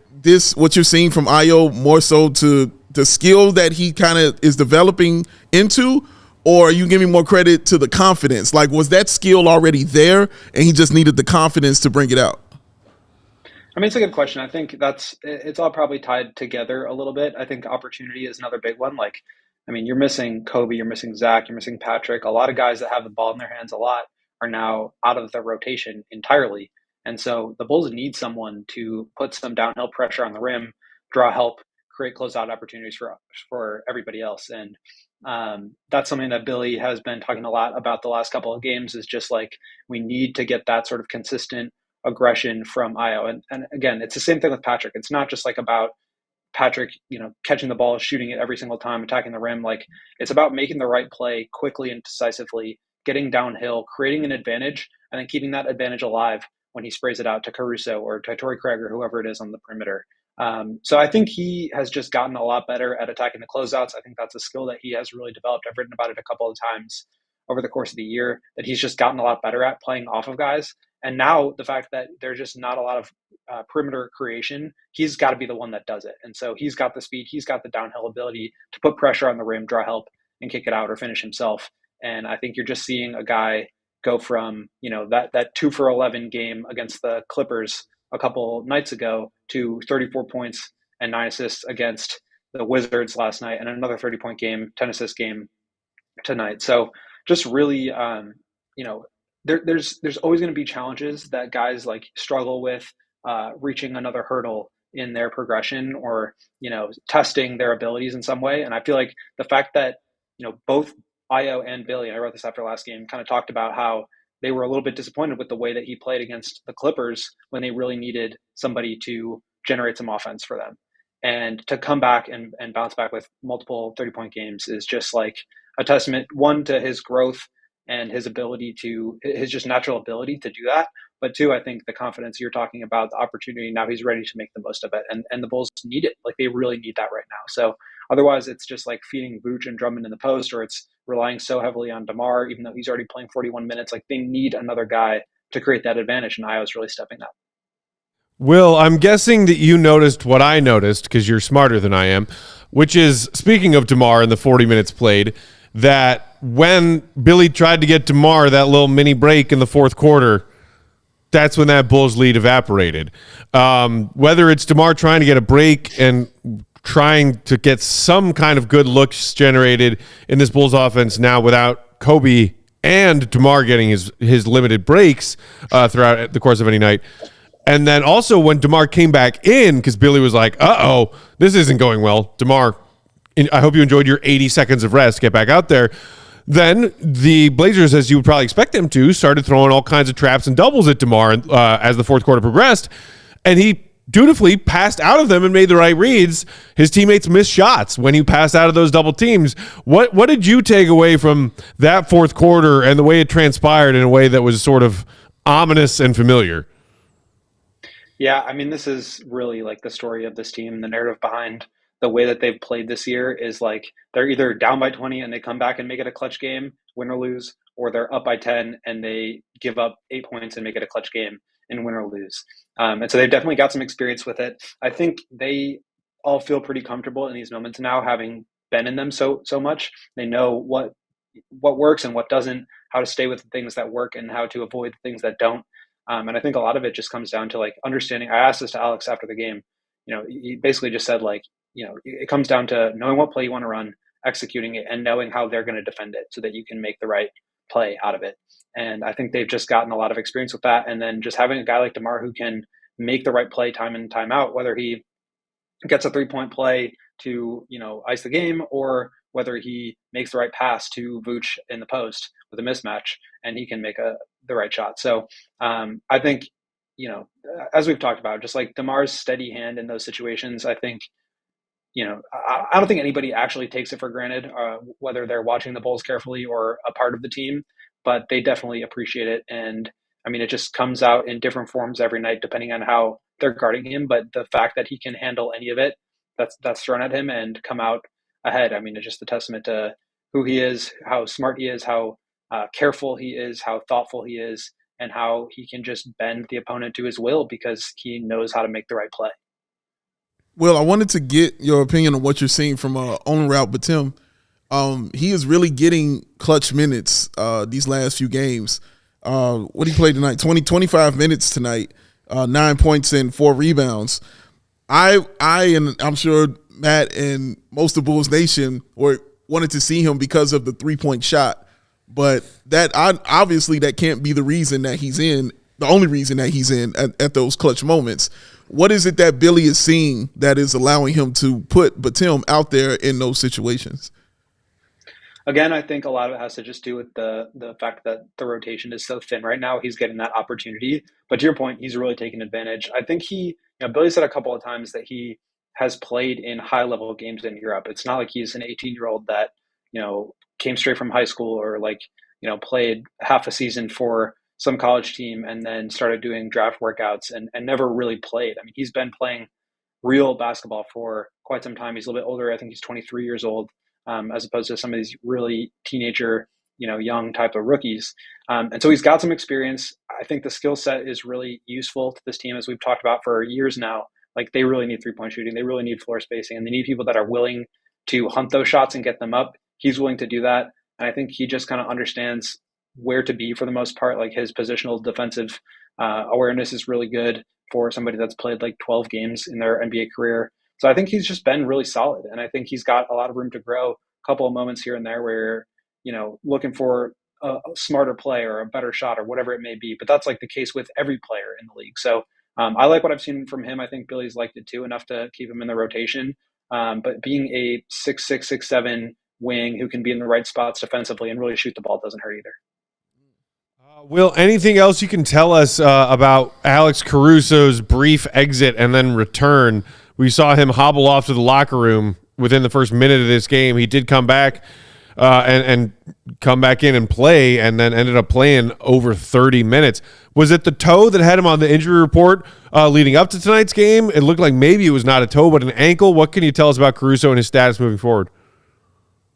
what you're seeing from Ayo more so to the skill that he kind of is developing into, or are you giving more credit to the confidence? Like, was that skill already there and he just needed the confidence to bring it out? I mean, it's a good question. I think it's all probably tied together a little bit. I think opportunity is another big one. Like, I mean, you're missing Kobe, you're missing Zach, you're missing Patrick. A lot of guys that have the ball in their hands a lot are now out of the rotation entirely. And so the Bulls need someone to put some downhill pressure on the rim, draw help, create closeout opportunities for everybody else. And that's something that Billy has been talking a lot about the last couple of games, is just like, we need to get that sort of consistent aggression from Ayo. And again, it's the same thing with Patrick. It's not just like about Patrick, catching the ball, shooting it every single time, attacking the rim. Like, it's about making the right play quickly and decisively, getting downhill, creating an advantage, and then keeping that advantage alive when he sprays it out to Caruso or to Torrey Craig or whoever it is on the perimeter. So I think he has just gotten a lot better at attacking the closeouts. I think that's a skill that he has really developed. I've written about it a couple of times over the course of the year, that he's just gotten a lot better at playing off of guys. And now the fact that there's just not a lot of perimeter creation, he's got to be the one that does it. And so he's got the speed, he's got the downhill ability to put pressure on the rim, draw help, and kick it out or finish himself. And I think you're just seeing a guy go from, that 2 for 11 game against the Clippers a couple nights ago to 34 points and 9 assists against the Wizards last night, and another 30-point game, 10 assist game tonight. So just really, there's always going to be challenges that guys like struggle with, reaching another hurdle in their progression, or testing their abilities in some way. And I feel like the fact that both Ayo and Billy, I wrote this after last game, kind of talked about how they were a little bit disappointed with the way that he played against the Clippers when they really needed somebody to generate some offense for them. And to come back and bounce back with multiple 30-point games is just like a testament, one, to his growth and his just natural ability to do that. But two, I think the confidence you're talking about, the opportunity, now he's ready to make the most of it. And the Bulls need it. Like, they really need that right now. So otherwise it's just like feeding Vooch and Drummond in the post, or it's relying so heavily on DeMar, even though he's already playing 41 minutes. Like, they need another guy to create that advantage. And Ayo's really stepping up. Will, I'm guessing that you noticed what I noticed, because you're smarter than I am, which is, speaking of DeMar and the 40 minutes played, that when Billy tried to get DeMar that little mini break in the fourth quarter, that's when that Bulls lead evaporated. Whether it's DeMar trying to get a break and trying to get some kind of good looks generated in this Bulls offense now without Kobe and DeMar getting his limited breaks throughout the course of any night. And then also when DeMar came back in, because Billy was like, uh-oh, this isn't going well. DeMar, I hope you enjoyed your 80 seconds of rest. Get back out there. Then the Blazers, as you would probably expect them to, started throwing all kinds of traps and doubles at DeMar as the fourth quarter progressed. And he dutifully passed out of them and made the right reads. His teammates missed shots when he passed out of those double teams. What did you take away from that fourth quarter and the way it transpired in a way that was sort of ominous and familiar? Yeah, I mean, this is really like the story of this team. The narrative behind the way that they've played this year is like they're either down by 20 and they come back and make it a clutch game, win or lose, or they're up by 10 and they give up 8 points and make it a clutch game. in win or lose. And so they've definitely got some experience with it. I think they all feel pretty comfortable in these moments now, having been in them so much. They know what works and what doesn't, how to stay with the things that work and how to avoid the things that don't. And I think a lot of it just comes down to like understanding. I asked this to Alex after the game. He basically just said like, it comes down to knowing what play you want to run, executing it, and knowing how they're going to defend it so that you can make the right play out of it. And I think they've just gotten a lot of experience with that. And then just having a guy like DeMar who can make the right play time in, time out, whether he gets a 3-point play to, ice the game, or whether he makes the right pass to Vooch in the post with a mismatch and he can make the right shot. So I think, as we've talked about, just like DeMar's steady hand in those situations, I think, I don't think anybody actually takes it for granted, whether they're watching the Bulls carefully or a part of the team, but they definitely appreciate it. And I mean, it just comes out in different forms every night, depending on how they're guarding him. But the fact that he can handle any of it that's thrown at him and come out ahead, I mean, it's just a testament to who he is, how smart he is, how careful he is, how thoughtful he is, and how he can just bend the opponent to his will because he knows how to make the right play. Well, I wanted to get your opinion on what you're seeing from on route Batum. He is really getting clutch minutes these last few games. What he played tonight? 25 minutes tonight, 9 points and 4 rebounds. I and I'm sure Matt and most of Bulls Nation wanted to see him because of the 3-point shot, but obviously that can't be the reason that he's in. The only reason that he's in at those clutch moments. What is it that Billy is seeing that is allowing him to put Batum out there in those situations? Again, I think a lot of it has to just do with the fact that the rotation is so thin right now. He's getting that opportunity. But to your point, he's really taking advantage. I think Billy said a couple of times that he has played in high-level games in Europe. It's not like he's an 18-year-old that, came straight from high school or played half a season for some college team and then started doing draft workouts and never really played. I mean, he's been playing real basketball for quite some time. He's a little bit older. I think he's 23 years old, as opposed to some of these really teenager, young type of rookies. And so he's got some experience. I think the skill set is really useful to this team, as we've talked about for years now. Like, they really need 3-point shooting. They really need floor spacing, and they need people that are willing to hunt those shots and get them up. He's willing to do that. And I think he just kind of understands where to be for the most part. Like, his positional defensive awareness is really good for somebody that's played like 12 games in their NBA career. So I think he's just been really solid. And I think he's got a lot of room to grow. A couple of moments here and there where, looking for a smarter play or a better shot or whatever it may be. But that's like the case with every player in the league. So I like what I've seen from him. I think Billy's liked it too, enough to keep him in the rotation. But being a 6'6", 6'7" wing who can be in the right spots defensively and really shoot the ball doesn't hurt either. Will, anything else you can tell us about Alex Caruso's brief exit and then return? We saw him hobble off to the locker room within the first minute of this game. He did come back and come back in and play, and then ended up playing over 30 minutes. Was it the toe that had him on the injury report leading up to tonight's game? It looked like maybe it was not a toe, but an ankle. What can you tell us about Caruso and his status moving forward?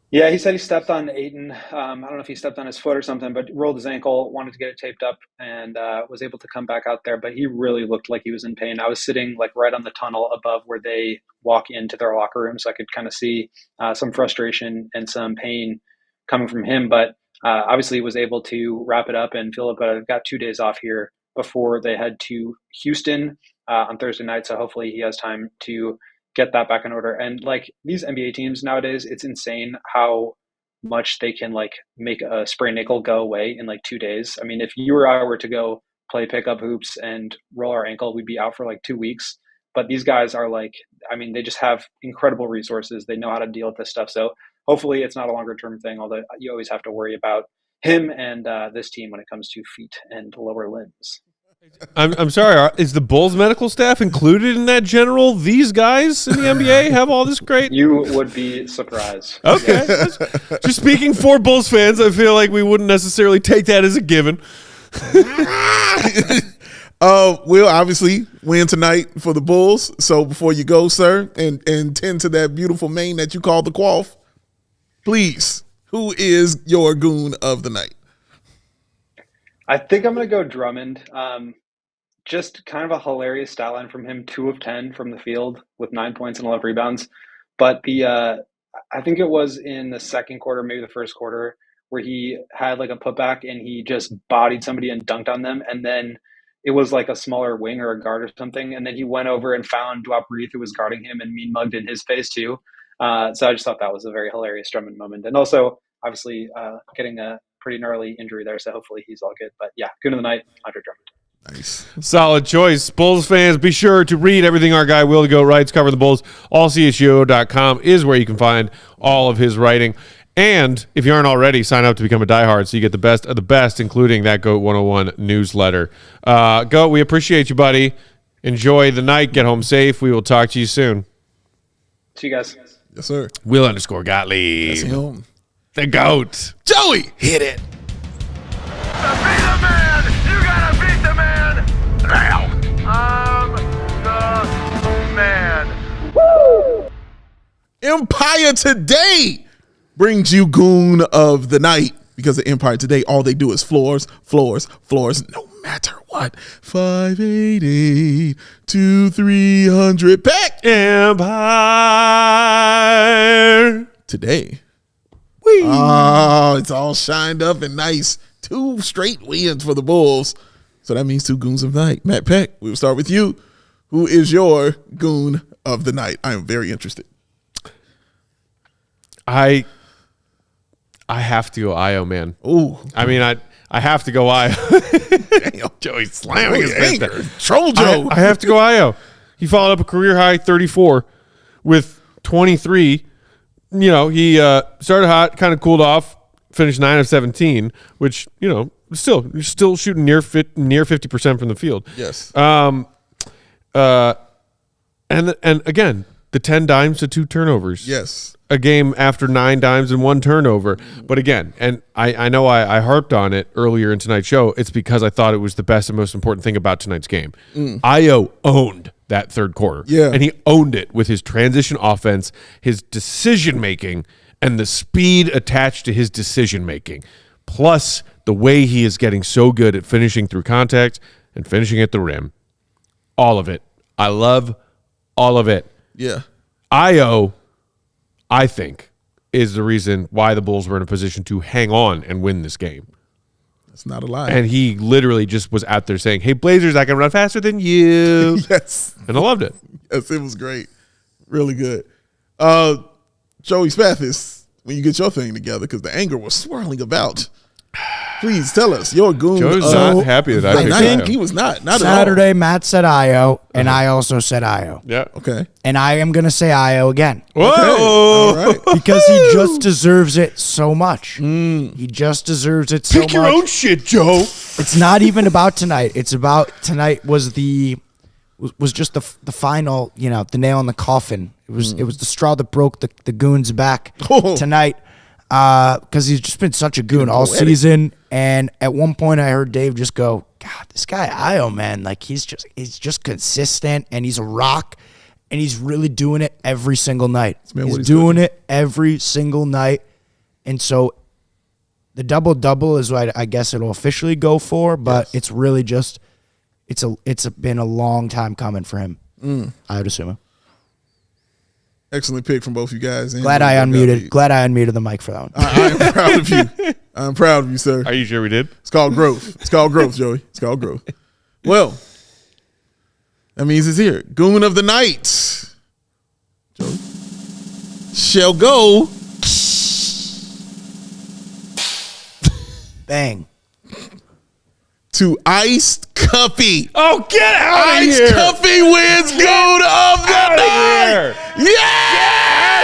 Yeah, he said he stepped on Ayton. I don't know if he stepped on his foot or something, but rolled his ankle, wanted to get it taped up, and was able to come back out there. But he really looked like he was in pain. I was sitting like right on the tunnel above where they walk into their locker room, so I could kind of see some frustration and some pain coming from him. But obviously he was able to wrap it up and feel it. But I've got 2 days off here before they head to Houston on Thursday night, so hopefully he has time to get that back in order. And like these NBA teams nowadays, it's insane how much they can like make a sprained ankle go away in like 2 days. I mean, if you or I were to go play pickup hoops and roll our ankle, we'd be out for like 2 weeks. But these guys are like, I mean, they just have incredible resources. They know how to deal with this stuff. So hopefully it's not a longer term thing, although you always have to worry about him and this team when it comes to feet and lower limbs. I'm sorry. Is the Bulls medical staff included in that general? These guys in the NBA have all this great. You would be surprised. Okay, just speaking for Bulls fans, I feel like we wouldn't necessarily take that as a given. We'll obviously win tonight for the Bulls. So before you go, sir, and tend to that beautiful mane that you call the quaff, please, who is your goon of the night? I think I'm going to go Drummond. just kind of a hilarious stat line from him, 2 of 10 from the field with 9 points and 11 rebounds. But I think it was in the second quarter, maybe the first quarter, where he had like a putback and he just bodied somebody and dunked on them. And then it was like a smaller wing or a guard or something. And then he went over and found Dwap Reith, who was guarding him, and mean mugged in his face too. So I just thought that was a very hilarious Drummond moment. And also, obviously, getting a pretty gnarly injury there. So hopefully he's all good. But yeah, good of the night, Andre Drummond. Nice. Solid choice. Bulls fans, be sure to read everything our guy Will the Goat writes. Cover the Bulls. AllCHGO.com is where you can find all of his writing. And if you aren't already, sign up to become a diehard so you get the best of the best, including that GOAT 101 newsletter. Goat, we appreciate you, buddy. Enjoy the night. Get home safe. We will talk to you soon. See you guys. Yes, sir. Will_Gottlieb. That's him. The GOAT. Joey, hit it. To be the man, you gotta beat the man. Now, I'm the man. Woo! Empire Today brings you Goon of the Night, because at Empire Today, all they do is floors, floors, floors, no matter what. 588 to 300. Pack Empire Today. Whee. Oh, it's all shined up and nice. 2 straight wins for the Bulls. So that means 2 Goons of the Night. Matt Peck, we will start with you. Who is your Goon of the Night? I am very interested. I have to go Ayo, man. Ooh. I mean, I have to go Ayo. Damn. Joey's slamming his fist Anger. there. Troll Joe. I have to go Ayo. He followed up a career high 34 with 23. You know, he started hot, kind of cooled off, finished 9 of 17, which, you know, you're still shooting near 50% from the field. Yes. And again, the 10 dimes to 2 turnovers. Yes. A game after 9 dimes and 1 turnover. But again, and I know I harped on it earlier in tonight's show. It's because I thought it was the best and most important thing about tonight's game. Ayo owned that third quarter. Yeah. And he owned it with his transition offense, his decision-making, and the speed attached to his decision-making. Plus, the way he is getting so good at finishing through contact and finishing at the rim. All of it. I love all of it. Yeah. Ayo, I think, is the reason why the Bulls were in a position to hang on and win this game. That's not a lie. And he literally just was out there saying, hey, Blazers, I can run faster than you. Yes. And I loved it. Yes, it was great. Really good. Joey Spathis, when you get your thing together, because the anger was swirling about. Please tell us your Goon. Joe's not happy that I picked think Ayo. he was not at all. Saturday, Matt said Ayo, and I also said Ayo. Yeah. Okay. And I am going to say Ayo again. Whoa. All right. Because he just deserves it so much. He just deserves it so much. Pick your own shit, Joe. It's not even about tonight. It's about tonight was just the final, you know, the nail in the coffin. It was the straw that broke the Goon's back tonight. Because he's just been such a goon all season. And at one point I heard Dave just go, God, this guy Ayo, man, like he's just consistent, and he's a rock, and he's really doing it every single night. He's doing it every single night. And so the double-double is what I guess it'll officially go for, but it's really just it's been a long time coming for him. Ayo Dosunmu. Excellent pick from both you guys. Glad I unmuted the mic for that one. I am proud of you. I'm proud of you, sir. Are you sure we did? It's called growth. It's called growth, Joey. It's called growth. Well, that means it's here. Goon of the night. Joey shall go. Bang. To Iced Cuffy. Oh, get out of Iced here. Cuffy wins Goon of the night. Yes!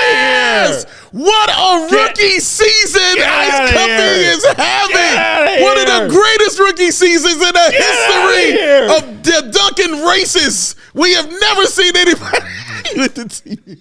What a rookie season Ice Cuffy is having. One of the greatest rookie seasons in the history of the Duncan races. We have never seen anybody with the team.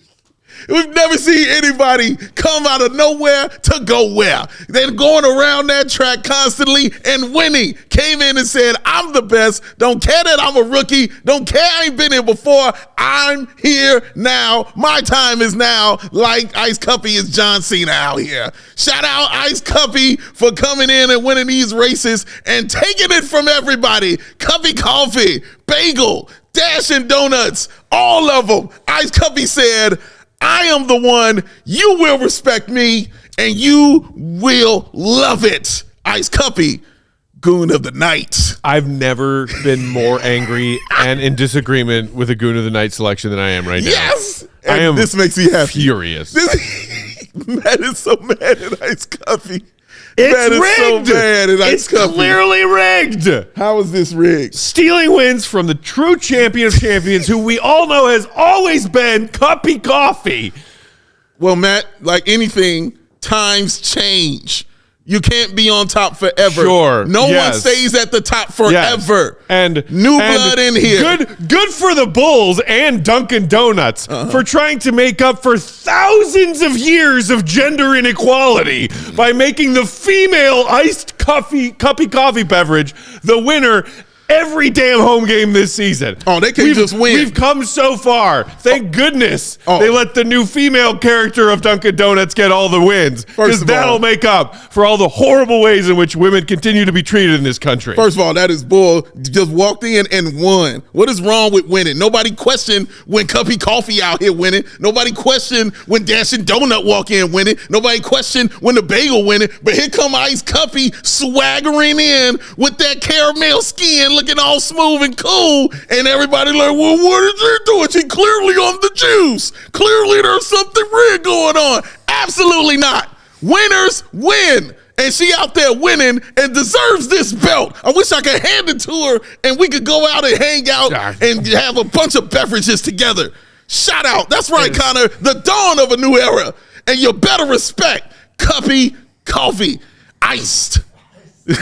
We've never seen anybody come out of nowhere to go where. They're going around that track constantly and winning. Came in and said, I'm the best. Don't care that I'm a rookie. Don't care I ain't been here before. I'm here now. My time is now, like Ice Cuppy is John Cena out here. Shout out Ice Cuppy for coming in and winning these races and taking it from everybody. Cuppy Coffee, Bagel, Dashin' Donuts, all of them. Ice Cuppy said, I am the one. You will respect me, and you will love it. Ice Cuppy, Goon of the Night. I've never been more angry and in disagreement with a Goon of the Night selection than I am right now. Yes! I am this makes me happy. Furious. Matt is so mad at Ice Cuppy. It's Matt is rigged. so mad at Ice It's Cuppy. clearly rigged. How is this rigged? Stealing wins from the true champion of champions, who we all know has always been Cuppy Coffee. Well, Matt, like anything, times change. You can't be on top forever. Sure. No yes. one stays at the top forever. Yes. And new blood in here. Good for the Bulls and Dunkin' Donuts for trying to make up for thousands of years of gender inequality by making the female iced cuppy coffee beverage the winner every damn home game this season. Oh, they can't just win. We've come so far. Thank goodness they let the new female character of Dunkin' Donuts get all the wins. Because that'll make up for all the horrible ways in which women continue to be treated in this country. First of all, that is bull. Just walked in and won. What is wrong with winning? Nobody questioned when Cuppy Coffee out here winning. Nobody questioned when Dashin' Donut walk in winning. Nobody questioned when the Bagel winning. But here come Ice Cuppy swaggering in with that caramel skin, looking all smooth and cool, and everybody like, well, what is she doing? She clearly on the juice. Clearly there's something rigged going on. Absolutely not. Winners win. And she out there winning and deserves this belt. I wish I could hand it to her and we could go out and hang out and have a bunch of beverages together. Shout out. That's right, Connor. The dawn of a new era. And you better respect Cuppy Coffee. Iced. Baby,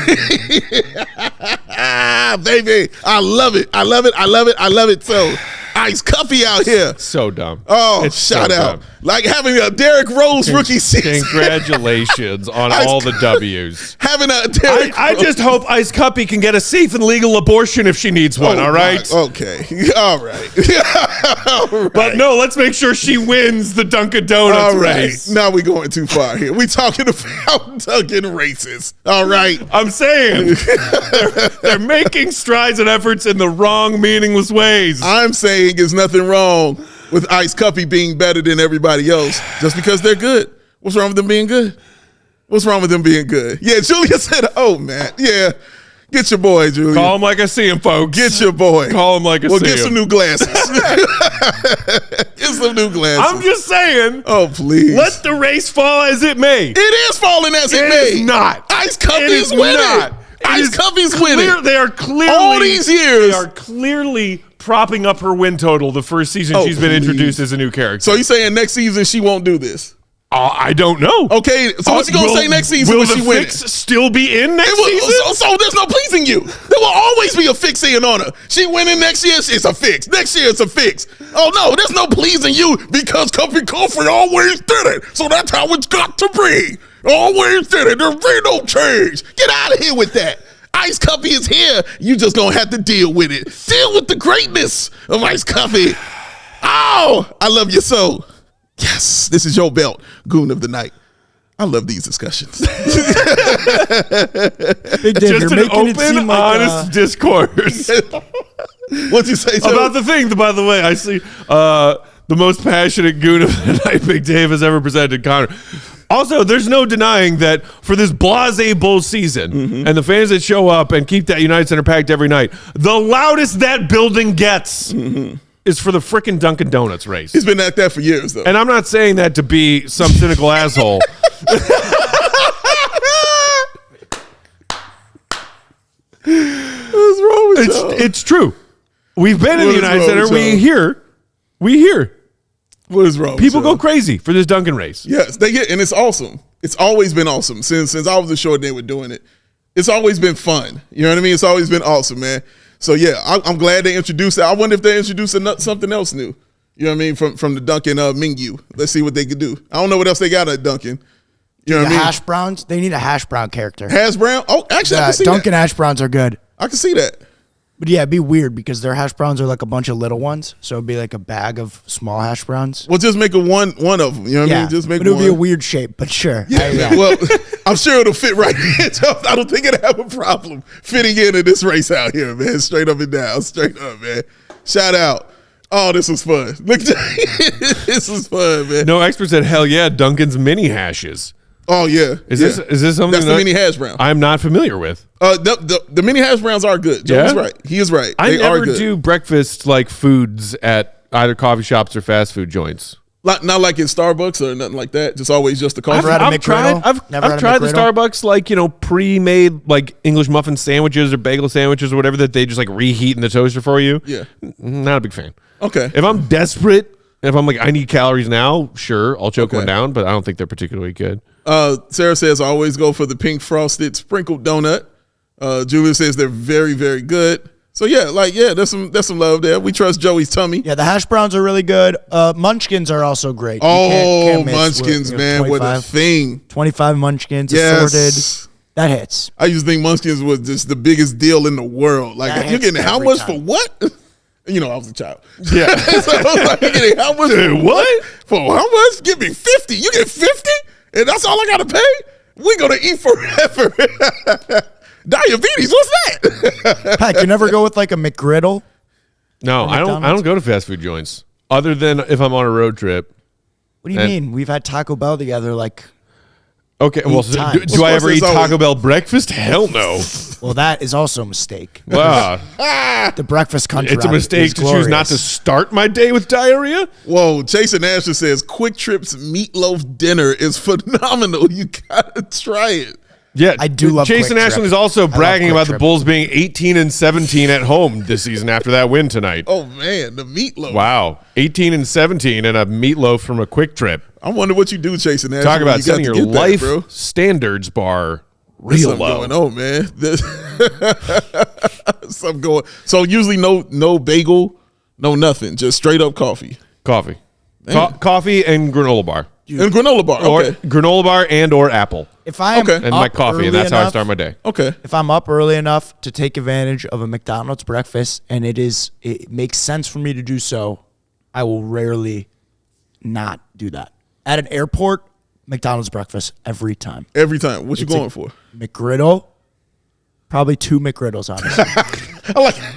I love it. I love it. I love it. I love it. So Ice Cuppy out here. So dumb. Oh, it's shout so out. Dumb. Like having a Derrick Rose rookie season. Congratulations on all the W's. Having a Derrick I just hope Ice Cuppy can get a safe and legal abortion if she needs one, all right? Okay. All right. All right. But no, let's make sure she wins the Dunkin' Donuts race. Now we're going too far here. We're talking about Dunkin' races. All right. I'm saying they're making strides and efforts in the wrong, meaningless ways. I'm saying there's nothing wrong with Ice Cuppy being better than everybody else just because they're good. What's wrong with them being good? What's wrong with them being good? Yeah, Julia said, oh, man. Yeah. Get your boy, Julia. Call him like I see him, folks. Get your boy. Call him like I see him. Well, get some new glasses. Get some new glasses. I'm just saying. Oh, please. Let the race fall as it may. It is falling as it may. It is not. Ice Cuppy's winning. Ice Cuppy's winning. They are clearly. All these years. They are clearly propping up her win total the first season she's been introduced as a new character. So you saying next season she won't do this? I don't know. Okay, so what's she going to say next season when she wins? Will the fix still be in next season? So there's no pleasing you. There will always be a fix in on her. She winning next year, it's a fix. Next year, it's a fix. Oh, no, there's no pleasing you because Cuppy Coffee always did it. So that's how it's got to be. Always did it. There'll be no change. Get out of here with that. Ice Cuppy is here. You just going to have to deal with it. Deal with the greatness of Ice Cuppy. Oh, I love you so. Yes, this is your belt, Goon of the Night. I love these discussions. Big Dave, Just you're an making it open, seem like honest discourse. What'd you say, Joe? About the thing, by the way, I see the most passionate Goon of the Night Big Dave has ever presented, Connor. Also, there's no denying that for this blasé Bulls season and the fans that show up and keep that United Center packed every night, the loudest that building gets is for the frickin' Dunkin' Donuts race. He's been like that for years, though. And I'm not saying that to be some cynical asshole. What's wrong with you? It's true. We've been in the United Center. We hear. What is wrong? People go crazy for this Dunkin' race. Yes, they get, and it's awesome. It's always been awesome since I was a short they were doing it. It's always been fun. You know what I mean? It's always been awesome, man. So yeah, I'm glad they introduced it. I wonder if they introduced something else new. You know what I mean? From the Dunkin' menu. Let's see what they could do. I don't know what else they got at Dunkin'. You know what I mean? Hash browns. They need a hash brown character. Hash brown? Oh, actually, I can see Dunkin' that. hash browns are good. I can see that. But yeah, it'd be weird because their hash browns are like a bunch of little ones. So it'd be like a bag of small hash browns. Well, just make one of them. You know what I mean? Just make but it would one. be a weird shape, but sure. Yeah. Well, I'm sure it'll fit right in. I don't think it'll have a problem fitting into this race out here, man. Straight up and down. Straight up, man. Shout out. Oh, this was fun. Look, this was fun, man. No expert said, hell yeah, Dunkin's mini hashes. Oh, yeah. Is this something That's the mini hash brown. I'm not familiar with? The mini hash browns are good. Joe's right. He is right. I They are never good. do breakfast like foods at either coffee shops or fast food joints. Not like in Starbucks or nothing like that. Just always just the coffee. Never had a I've tried. McGriddle? Never I've had a tried the McGriddle? Starbucks like pre-made like English muffin sandwiches or bagel sandwiches or whatever that they just like reheat in the toaster for you. Yeah. Not a big fan. Okay. If I'm desperate, if I'm like I need calories now, sure, I'll choke Okay. one down, but I don't think they're particularly good. Sarah says I always go for the pink frosted sprinkled donut. Julia says they're very, very good. So there's some love there. We trust Joey's tummy. Yeah, the hash browns are really good. Munchkins are also great. You Oh, can't miss Munchkins, with, man, what a 25 thing. 25 Munchkins Yes. assorted. That hits. I used to think Munchkins was just the biggest deal in the world. Like, That you're hits getting how every much time. for what? You know, I was a child. Yeah. So I was like, you're getting how much for what? For how much? Give me 50. You get 50? And that's all I got to pay? We're going to eat forever. Diabetes, what's that? Heck, you never go with like a McGriddle? No, Or I don't McDonald's? go to fast food joints other than if I'm on a road trip. What do you mean? We've had Taco Bell together like, Okay, well, times. do I Of course, ever eat there's always- Taco Bell breakfast? Hell no. well, that is also a mistake. Wow. The breakfast country. It's a mistake to choose not to start my day with diarrhea? Whoa, Jason Asher says Quick Trip's meatloaf dinner is phenomenal. You got to try it. Yeah, I do love Jason Quick Ashland Trip. is also love bragging Quick about the Trip. Bulls being 18-17 at home this season after that win tonight. Oh, man, the meatloaf. Wow, 18-17 and a meatloaf from a Quick Trip. I wonder what you do, Jason Asher. Talk when about you got setting to your get that, life bro. standards bar There's real something low. going on, man. Something going. So usually no bagel, no nothing, just straight up coffee Coffee, coffee and granola bar, and granola bar. or Okay, granola bar and or apple, If I am Okay. and my coffee, and that's how I start my day. okay. If I'm up early enough to take advantage of a McDonald's breakfast and it makes sense for me to do so, I will rarely not do that. At an airport, McDonald's breakfast every time. Every time. What you It's a- going for? McGriddle, probably 2 McGriddles, honestly.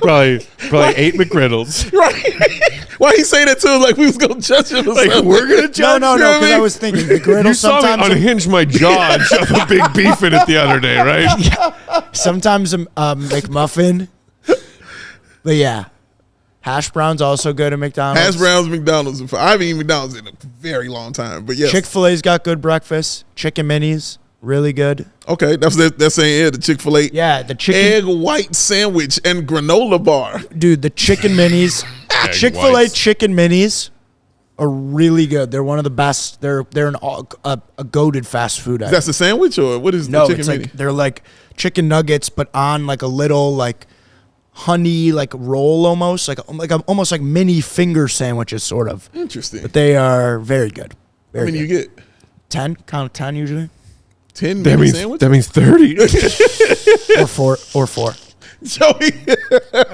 Probably 8 McGriddles. Right? Why he say that too? Like we was gonna judge him or Like something. we're gonna judge. no, you know what I because I mean? was thinking McGriddle You saw me sometimes. unhinge my jaw and shove a big beef in it the other day, right? Sometimes a McMuffin. But yeah, hash browns also good at McDonald's. Hash browns, McDonald's. I haven't eaten McDonald's in a very long time, but yes. Chick-fil-A's got good breakfast. Chicken minis, really good. Okay, that's saying the Chick-fil-A Yeah, the chicken. egg white sandwich and granola bar. Dude, the chicken minis. Egg Chick-fil-A whites. chicken minis are really good. They're one of the best. They're a goated fast food item. That's a sandwich or what is No, the chicken it's mini? like they're like chicken nuggets, but on like a little like honey like roll almost almost like mini finger sandwiches sort of. Interesting. But they are very good. How Very many good. you get? 10, count 10 usually, 10 That mini means sandwich? that means 30. or four. Joey,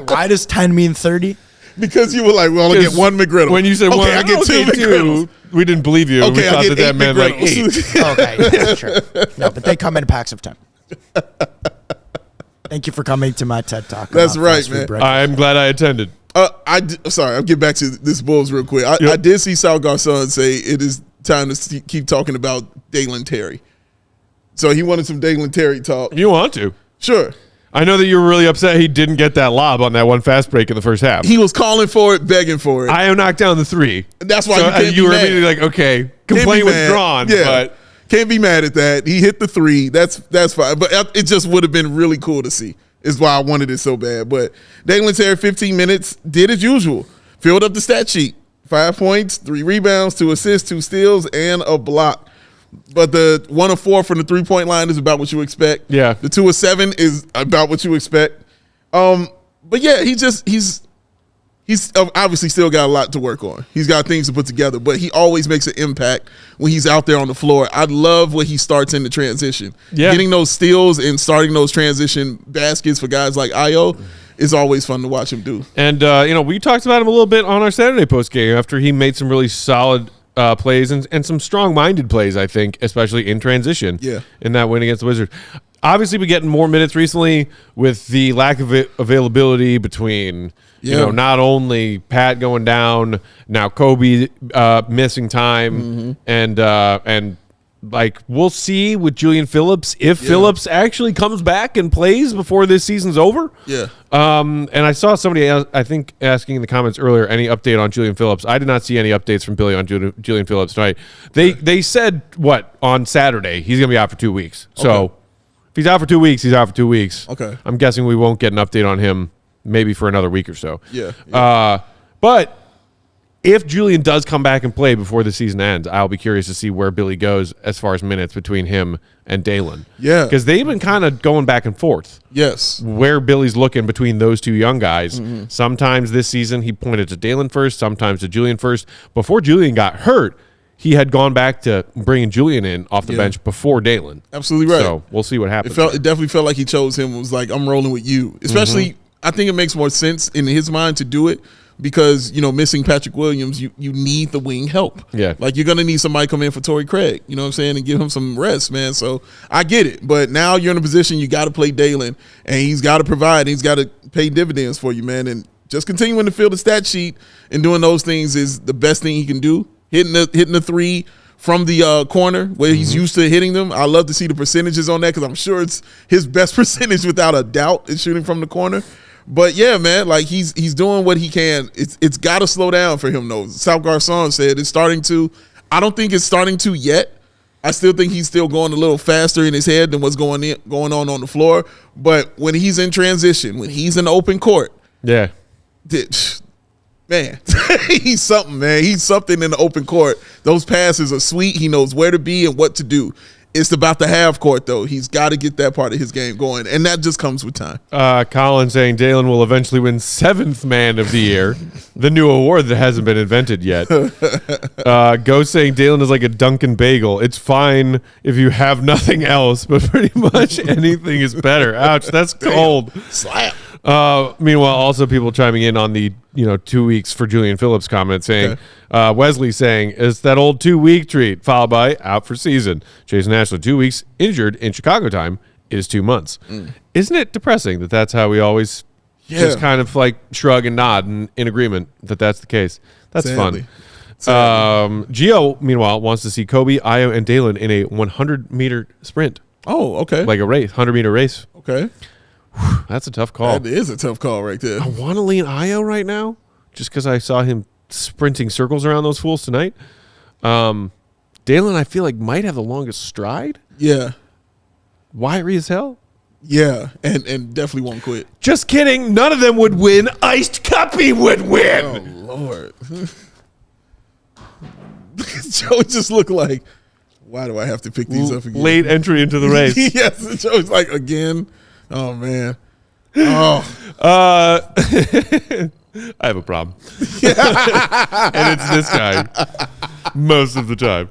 Why does 10 mean 30? because you were like, well, I get one McGriddle. When you said okay, one, I get two McGriddles. we didn't believe you. Okay, we I thought get that meant like 8. McGriddles. Okay, yeah, sure. No, but they come in packs of 10. Thank you for coming to my TED Talk. That's about right, fast food man. breakfast. I'm glad I attended. Sorry, I'll get back to this Bulls real quick. Yep. I did see Sal Garcon say it is time to keep talking about Dalen Terry. So he wanted some Dalen Terry talk. You want to? Sure. I know that you were really upset he didn't get that lob on that one fast break in the first half. He was calling for it, begging for it. Io knocked down the 3. That's why So, you can't you be were mad. immediately like, okay, Can't be complaint mad. withdrawn. Yeah. But Can't be mad at that. He hit the 3. That's fine. But it just would have been really cool to see. Is why I wanted it so bad. But Dalen Terry, 15 minutes, did as usual. Filled up the stat sheet. 5 points, 3 rebounds, 2 assists, 2 steals, and a block. But the 1 of 4 from the 3-point line is about what you expect. Yeah. The 2 of 7 is about what you expect. But yeah, he's he's obviously still got a lot to work on. He's got things to put together, but he always makes an impact when he's out there on the floor. I love when he starts in the transition. Yeah. Getting those steals and starting those transition baskets for guys like Ayo is always fun to watch him do. And, we talked about him a little bit on our Saturday post game after he made some really solid plays and some strong-minded plays, I think, especially in transition in that win against the Wizards. Obviously, we're getting more minutes recently with the lack of availability between, not only Pat going down, now Kobe missing time, and we'll see with Julian Phillips if Phillips actually comes back and plays before this season's over. Yeah. And I saw somebody, I think, asking in the comments earlier, any update on Julian Phillips. I did not see any updates from Billy on Julian Phillips tonight. They said, on Saturday, he's going to be out for 2 weeks. So if he's out for 2 weeks, he's out for 2 weeks. Okay. I'm guessing we won't get an update on him maybe for another week or so. Yeah. But if Julian does come back and play before the season ends, I'll be curious to see where Billy goes as far as minutes between him and Dalen. Yeah. Because they've been kind of going back and forth. Yes. Where Billy's looking between those two young guys. Sometimes this season he pointed to Dalen first, sometimes to Julian first. Before Julian got hurt, he had gone back to bringing Julian in off the bench before Dalen. Absolutely right. So we'll see what happens. It definitely felt like he chose him. It was like, I'm rolling with you. Especially, I think it makes more sense in his mind to do it because, missing Patrick Williams, you need the wing help. Yeah. Like, you're going to need somebody come in for Torrey Craig, you know what I'm saying, and give him some rest, man. So I get it. But now you're in a position you got to play Dalen, and he's got to provide. He's got to pay dividends for you, man. And just continuing to fill the stat sheet and doing those things is the best thing he can do. Hitting the three from the corner where he's used to hitting them. I love to see the percentages on that because I'm sure it's his best percentage without a doubt is shooting from the corner. But yeah, man, like he's doing what he can. It's got to slow down for him though. South Garcon said it's starting to. I don't think it's starting to yet. I still think he's still going a little faster in his head than what's going on the floor. But when he's in transition, when he's in open court, man, he's something, man. He's something in the open court. Those passes are sweet. He knows where to be and what to do. It's about the half court, though. He's got to get that part of his game going, and that just comes with time. Colin saying Dalen will eventually win 7th Man of the Year, the new award that hasn't been invented yet. Ghost saying Dalen is like a Dunkin' Bagel. It's fine if you have nothing else, but pretty much anything is better. Ouch, that's cold. Slap. Meanwhile, also people chiming in on the 2 weeks for Julian Phillips comment saying, Wesley saying, it's that old 2-week treat, followed by out for season. Jason Ashley, 2 weeks injured in Chicago time is 2 months. Isn't it depressing that that's how we always just kind of like shrug and nod and in agreement that that's the case? That's fun. Gio, meanwhile, wants to see Kobe, Ayo, and Dalen in a 100-meter sprint. Oh, okay. Like a race, 100-meter race. Okay. That's a tough call. That is a tough call right there. I want to lean Ayo right now just because I saw him sprinting circles around those fools tonight. Dalen, I feel like, might have the longest stride. Yeah. Wiry as hell. Yeah, and definitely won't quit. Just kidding. None of them would win. Iced Cuppy would win. Oh, Lord. Joe just looked like, why do I have to pick these up again? Late entry into the race. Yes, Joe's like, again. Oh, man. Oh. I have a problem. And it's this guy most of the time.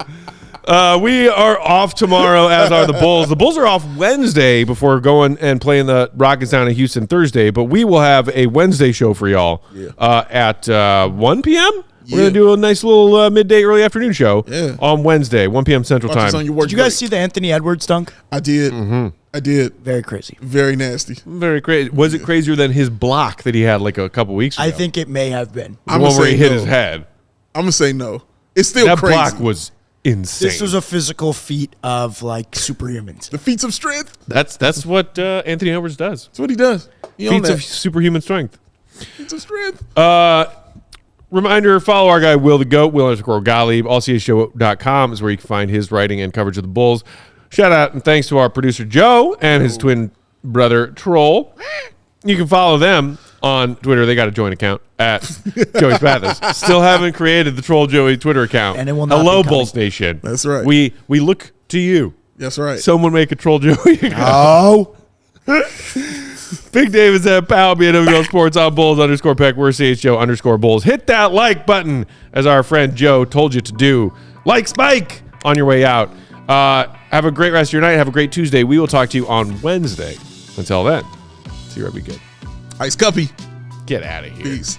We are off tomorrow, as are the Bulls. The Bulls are off Wednesday before going and playing the Rockets down in Houston Thursday, but we will have a Wednesday show for y'all at 1 p.m. We're going to do a nice little midday, early afternoon show on Wednesday, 1 p.m. Central Time. Did you guys see the Anthony Edwards dunk? I did. I did. Very crazy. Very nasty. Very crazy. Was it crazier than his block that he had like a couple weeks ago? I think it may have been. The one where he hit his head. I'm going to say no. It's still crazy. That block was insane. This was a physical feat of like superhumans. The feats of strength. That's what Anthony Edwards does. That's what he does. Feats of superhuman strength. Feats of strength. Reminder, follow our guy Will the Goat, Will_Gottlieb. AllCHGO.com is where you can find his writing and coverage of the Bulls. Shout out and thanks to our producer Joe and his twin brother Troll. You can follow them on Twitter. They got a joint account at Joey Spathis. Still haven't created the Troll Joey Twitter account. And it will not Hello, be coming. Bulls Nation. That's right. We look to you. That's right. Someone make a Troll Joey account. Oh. Big Dave is at Pal, BNWL Sports on Bulls _Peck. We're CHGO _Bulls. Hit that like button, as our friend Joe told you to do. Like Spike on your way out. Have a great rest of your night. Have a great Tuesday. We will talk to you on Wednesday. Until then, see you right. Be good. Ice Cuppy. Get out of here. Peace.